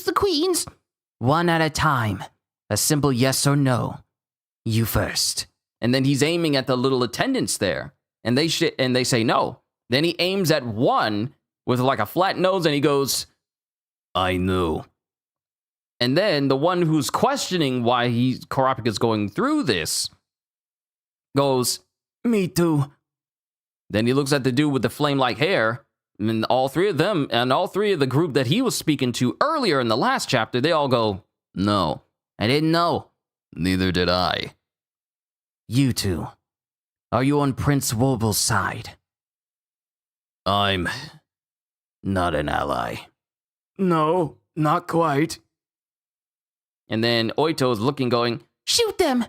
Speaker 4: the queen's.
Speaker 3: One at a time. A simple yes or no. You first.
Speaker 1: And then he's aiming at the little attendants there. And they say no. Then he aims at one with like a flat nose and he goes, I knew. And then the one who's questioning why Kurapika's going through this goes, me too. Then he looks at the dude with the flame-like hair, and all three of them, and all three of the group that he was speaking to earlier in the last chapter, they all go, no, I didn't know. Neither did I.
Speaker 3: You two, are you on Prince Woble's side?
Speaker 1: I'm not an ally.
Speaker 3: No, not quite.
Speaker 1: And then Oito's looking, going,
Speaker 4: Shoot them!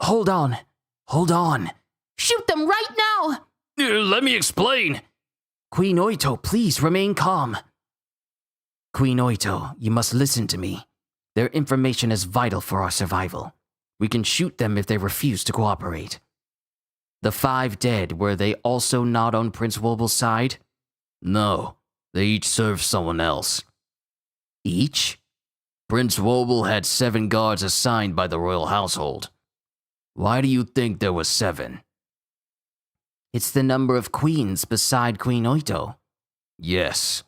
Speaker 3: Hold on.
Speaker 4: Shoot them right now!
Speaker 1: Let me explain.
Speaker 3: Queen Oito, please remain calm. Queen Oito, you must listen to me. Their information is vital for our survival. We can shoot them if they refuse to cooperate. The 5 dead, were they also not on Prince Woble's side?
Speaker 1: No, they each served someone else.
Speaker 3: Each?
Speaker 1: Prince Wobble had 7 guards assigned by the royal household. Why do you think there were 7?
Speaker 3: It's the number of queens beside Queen Oito.
Speaker 1: Yes,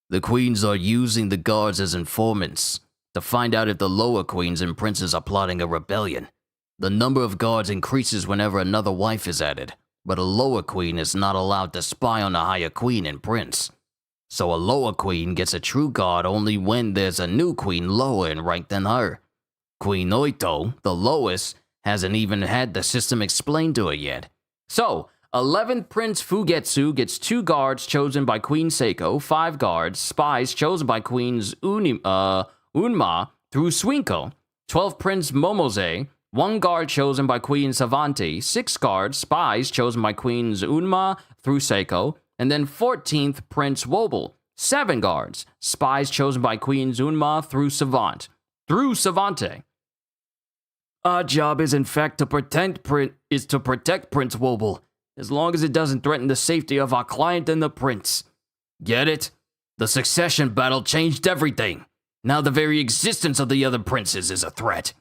Speaker 1: the queens are using the guards as informants to find out if the lower queens and princes are plotting a rebellion. The number of guards increases whenever another wife is added, but a lower queen is not allowed to spy on a higher queen and prince. So a lower queen gets a true guard only when there's a new queen lower in rank than her. Queen Oito, the lowest, hasn't even had the system explained to her yet. So, 11th Prince Fugetsu gets 2 guards chosen by Queen Seiko, 5 guards, spies chosen by Queens Unma through Suinko, 12th Prince Momose, 1 guard chosen by Queen Savanti, 6 guards, spies chosen by Queens Unma through Seiko, and then 14th Prince Wobble, 7 guards, spies chosen by Queens Unma through Savante. Our job is in fact to protect Prince Wobble, as long as it doesn't threaten the safety of our client and the prince. Get it? The succession battle changed everything. Now the very existence of the other princes is a threat.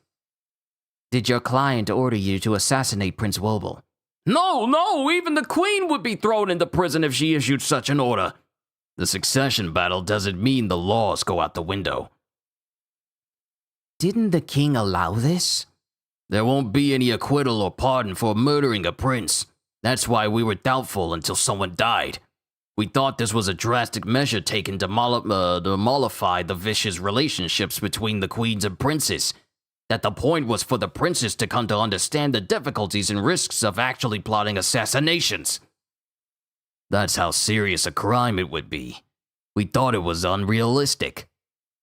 Speaker 3: Did your client order you to assassinate Prince Wobble?
Speaker 1: No, even the queen would be thrown into prison if she issued such an order. The succession battle doesn't mean the laws go out the window.
Speaker 3: Didn't the king allow this?
Speaker 1: There won't be any acquittal or pardon for murdering a prince. That's why we were doubtful until someone died. We thought this was a drastic measure taken to mollify the vicious relationships between the queens and princes. That the point was for the princes to come to understand the difficulties and risks of actually plotting assassinations. That's how serious a crime it would be. We thought it was unrealistic.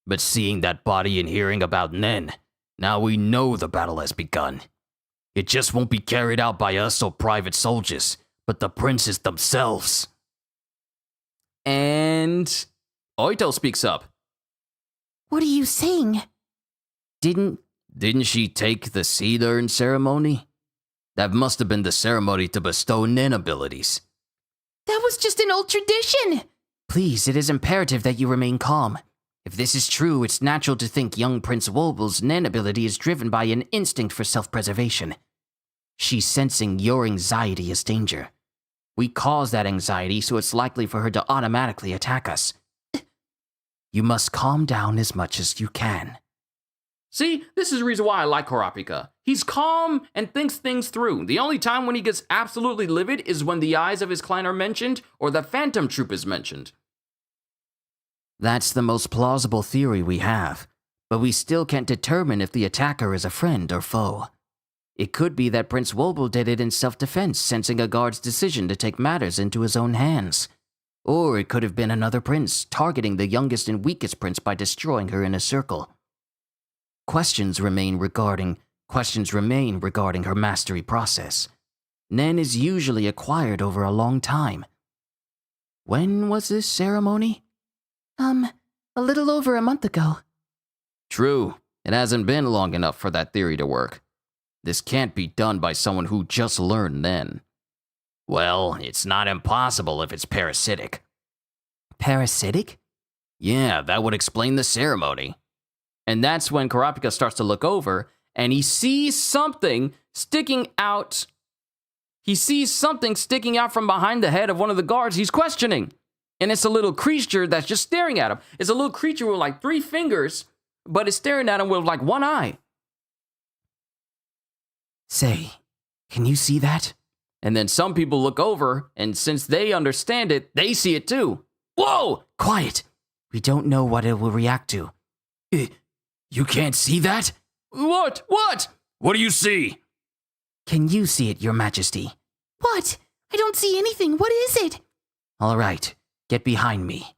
Speaker 1: But seeing that body and hearing about Nen, now we know the battle has begun. It just won't be carried out by us or private soldiers, but the princes themselves. And Oito speaks up.
Speaker 5: What are you saying?
Speaker 1: Didn't she take the seed urn ceremony? That must have been the ceremony to bestow Nen abilities.
Speaker 5: That was just an old tradition.
Speaker 3: Please, it is imperative that you remain calm. If this is true, it's natural to think young Prince Woble's Nen ability is driven by an instinct for self-preservation. She's sensing your anxiety as danger. We cause that anxiety, so it's likely for her to automatically attack us. You must calm down as much as you can.
Speaker 1: See, this is the reason why I like Kurapika. He's calm and thinks things through. The only time when he gets absolutely livid is when the eyes of his clan are mentioned or the Phantom Troop is mentioned.
Speaker 3: That's the most plausible theory we have, but we still can't determine if the attacker is a friend or foe. It could be that Prince Wobble did it in self-defense, sensing a guard's decision to take matters into his own hands. Or it could have been another prince, targeting the youngest and weakest prince by destroying her in a circle. Questions remain regarding her mastery process. Nen is usually acquired over a long time. When was this ceremony?
Speaker 4: A little over a month ago.
Speaker 1: True, it hasn't been long enough for that theory to work. This can't be done by someone who just learned Nen.
Speaker 2: Well, it's not impossible if it's parasitic.
Speaker 3: Parasitic?
Speaker 1: Yeah, that would explain the ceremony. And that's when Kurapika starts to look over, and he sees something sticking out. He sees something sticking out from behind the head of one of the guards he's questioning. And it's a little creature that's just staring at him. It's a little creature with like 3 fingers, but it's staring at him with like 1 eye.
Speaker 3: Say, can you see that?
Speaker 1: And then some people look over, and since they understand it, they see it too. Whoa!
Speaker 3: Quiet! We don't know what it will react to.
Speaker 1: You can't see that? What? What do you see?
Speaker 3: Can you see it, Your Majesty?
Speaker 5: What? I don't see anything. What is it?
Speaker 3: All right, get behind me.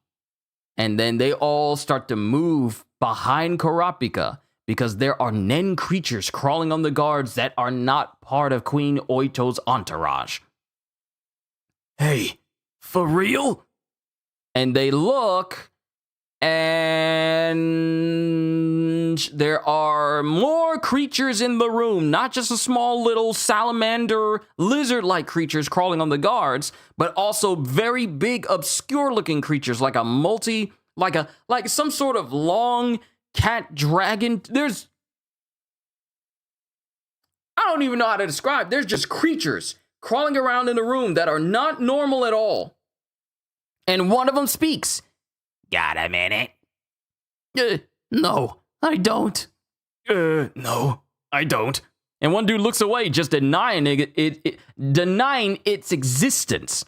Speaker 1: And then they all start to move behind Kurapika because there are Nen creatures crawling on the guards that are not part of Queen Oito's entourage.
Speaker 2: Hey, for real?
Speaker 1: And they look, and there are more creatures in the room, not just a small little salamander, lizard-like creatures crawling on the guards, but also very big, obscure-looking creatures, like some sort of long cat dragon. I don't even know how to describe. There's just creatures crawling around in the room that are not normal at all. And one of them speaks.
Speaker 2: Got a minute?
Speaker 3: No, I don't.
Speaker 2: No, I don't.
Speaker 1: And one dude looks away, just denying its existence.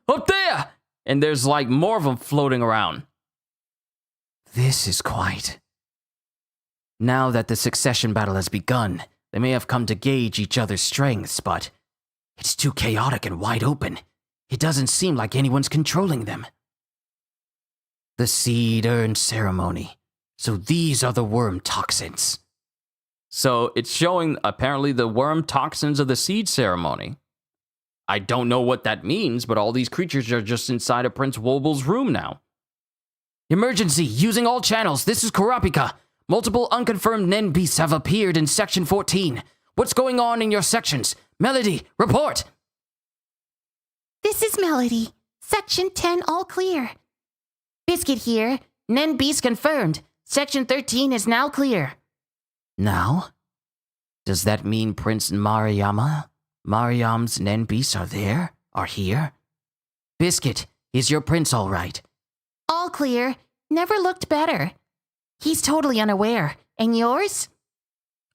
Speaker 1: Up there! And there's like more of them floating around.
Speaker 3: This is quite. Now that the succession battle has begun, they may have come to gauge each other's strengths, but it's too chaotic and wide open. It doesn't seem like anyone's controlling them. The seed urn ceremony. So these are the worm toxins.
Speaker 1: So it's showing apparently the worm toxins of the seed ceremony. I don't know what that means, but all these creatures are just inside of Prince Wobble's room now.
Speaker 3: Emergency! Using all channels! This is Kurapika! Multiple unconfirmed Nen beasts have appeared in Section 14. What's going on in your sections? Melody, report!
Speaker 5: This is Melody. Section 10 all clear. Biscuit here. Nen beast confirmed. Section 13 is now clear.
Speaker 3: Now? Does that mean Prince Mariam's Nen beasts are here? Biscuit, is your prince all right?
Speaker 5: All clear. Never looked better. He's totally unaware. And yours?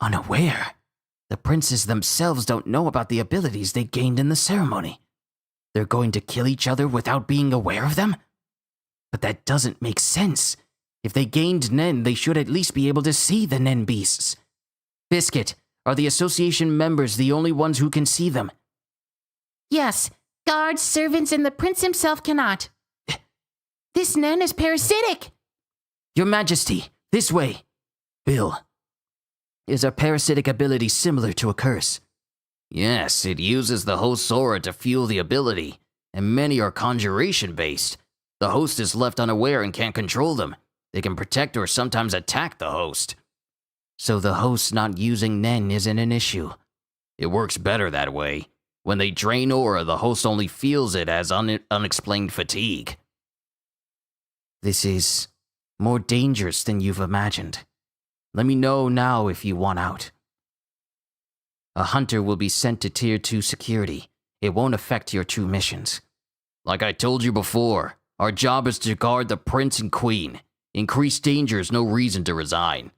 Speaker 3: Unaware? The princes themselves don't know about the abilities they gained in the ceremony. They're going to kill each other without being aware of them? But that doesn't make sense. If they gained Nen, they should at least be able to see the Nen beasts. Biscuit, are the association members the only ones who can see them?
Speaker 5: Yes. Guards, servants, and the prince himself cannot. This Nen is parasitic.
Speaker 3: Your Majesty, this way. Bill, is a parasitic ability similar to a curse?
Speaker 2: Yes, it uses the host's aura to fuel the ability, and many are conjuration-based. The host is left unaware and can't control them. They can protect or sometimes attack the host.
Speaker 3: So the host not using Nen isn't an issue.
Speaker 2: It works better that way. When they drain aura, the host only feels it as unexplained fatigue.
Speaker 3: This is more dangerous than you've imagined. Let me know now if you want out. A hunter will be sent to Tier 2 security. It won't affect your 2 missions.
Speaker 2: Like I told you before, our job is to guard the prince and queen. Increased danger is no reason to resign.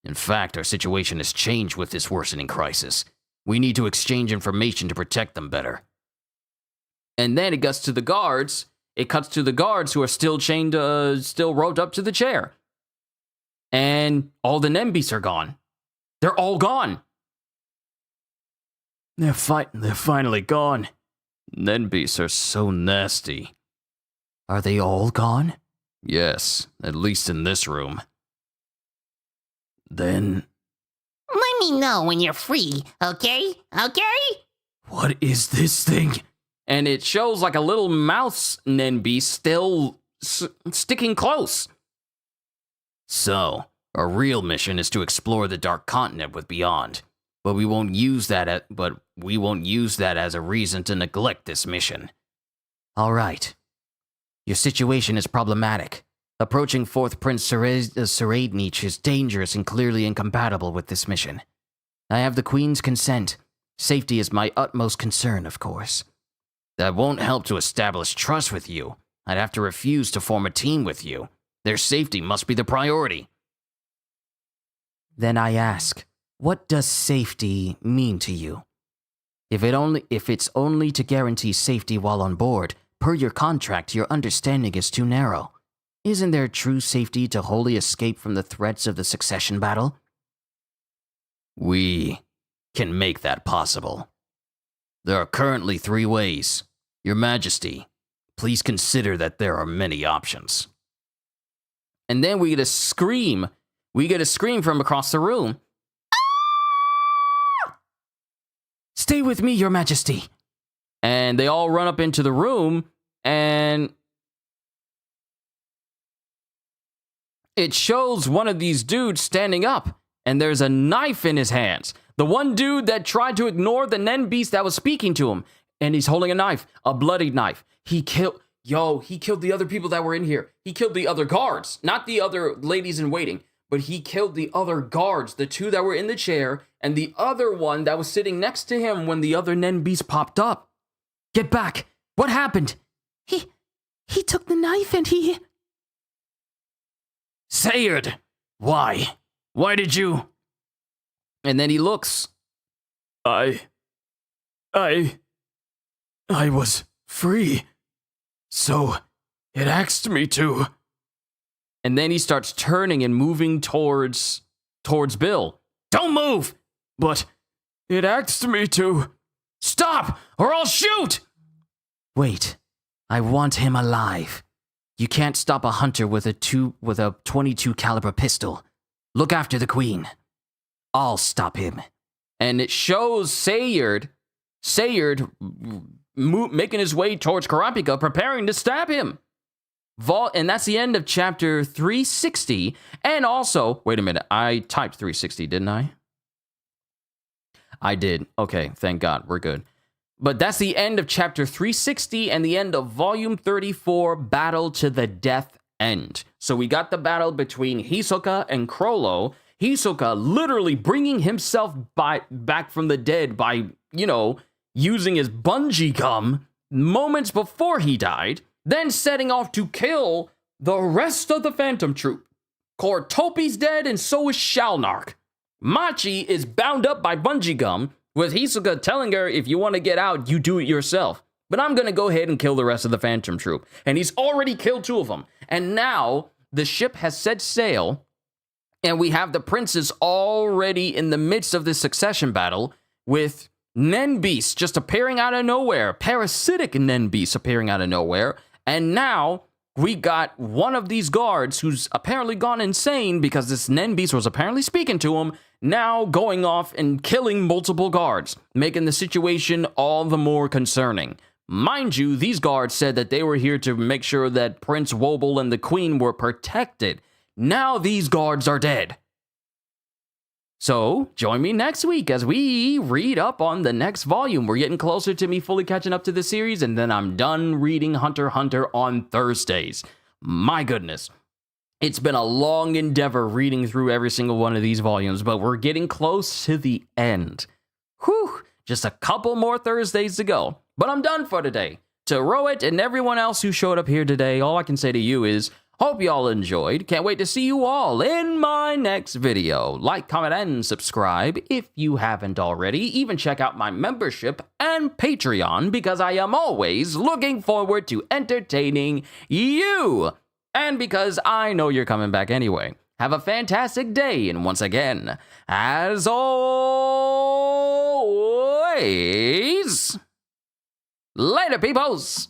Speaker 2: In fact, our situation has changed with this worsening crisis. We need to exchange information to protect them better.
Speaker 1: And then it gets to the guards, it cuts to the guards who are still chained, still roped up to the chair. And all the Nen beasts are gone. They're all gone. They're finally gone. Nen beasts are so nasty.
Speaker 3: Are they all gone?
Speaker 1: Yes, at least in this room. Then,
Speaker 5: Let me know when you're free, okay? Okay?
Speaker 1: what is this thing? And it shows like a little mouse Nen beast still sticking close. So, our real mission is to explore the Dark Continent with Beyond. But we won't use that as a reason to neglect this mission.
Speaker 3: All right. Your situation is problematic. Approaching 4th Prince Seradnich is dangerous and clearly incompatible with this mission. I have the Queen's consent. Safety is my utmost concern, of course.
Speaker 1: That won't help to establish trust with you. I'd have to refuse to form a team with you. Their safety must be the priority.
Speaker 3: Then I ask, what does safety mean to you? If it's only to guarantee safety while on board, per your contract, your understanding is too narrow. Isn't there true safety to wholly escape from the threats of the succession battle?
Speaker 1: We can make that possible. There are currently 3 ways. Your Majesty, please consider that there are many options. And then we get a scream. We get a scream from across the room.
Speaker 3: Stay with me, Your Majesty.
Speaker 1: And they all run up into the room, and it shows one of these dudes standing up, and there's a knife in his hands. The one dude that tried to ignore the Nen beast that was speaking to him, and he's holding a knife, a bloodied knife. He killed the other people that were in here. He killed the other guards, not the other ladies in waiting, but he killed the other guards, the 2 that were in the chair, and the other one that was sitting next to him when the other Nen beast popped up.
Speaker 3: Get back! What happened?
Speaker 4: He took the knife and he...
Speaker 1: Sayard! Why? Why did you? And then he looks. I was free. So it asked me to. And then he starts turning and moving towards Bill. Don't move! But it asked me to. Stop, or I'll shoot!
Speaker 3: Wait, I want him alive. You can't stop a hunter with a 22 caliber pistol. Look after the Queen. I'll stop him.
Speaker 1: And it shows Sayard making his way towards Karapika, preparing to stab him. And that's the end of chapter 360. And also, wait a minute, I typed 360, didn't I? I did. Okay, thank God, we're good. But that's the end of chapter 360 and the end of volume 34, Battle to the Death End. So we got the battle between Hisoka and Crollo. Hisoka literally bringing himself back from the dead by, using his bungee gum moments before he died, then setting off to kill the rest of the Phantom Troop. Kortopi's dead and so is Shalnark. Machi is bound up by bungee gum, with Hisoka telling her, if you want to get out, you do it yourself. But I'm going to go ahead and kill the rest of the Phantom Troop. And he's already killed 2 of them. And now the ship has set sail, and we have the princes already in the midst of this succession battle, with Nen beasts just appearing out of nowhere, parasitic Nen beasts appearing out of nowhere. And now we got one of these guards who's apparently gone insane because this Nen beast was apparently speaking to him, now going off and killing multiple guards, making the situation all the more concerning. Mind you, these guards said that they were here to make sure that Prince Wobble and the Queen were protected. Now these guards are dead. So, join me next week as we read up on the next volume. We're getting closer to me fully catching up to the series, and then I'm done reading Hunter x Hunter on Thursdays. My goodness. It's been a long endeavor reading through every single one of these volumes, but we're getting close to the end. Whew, just a couple more Thursdays to go. But I'm done for today. To Rohit and everyone else who showed up here today, all I can say to you is, Hope y'all enjoyed. Can't wait to see you all in my next video. Like, comment, and subscribe if you haven't already. Even check out my membership and Patreon because I am always looking forward to entertaining you. And because I know you're coming back anyway. Have a fantastic day, and once again, as always, later, peoples!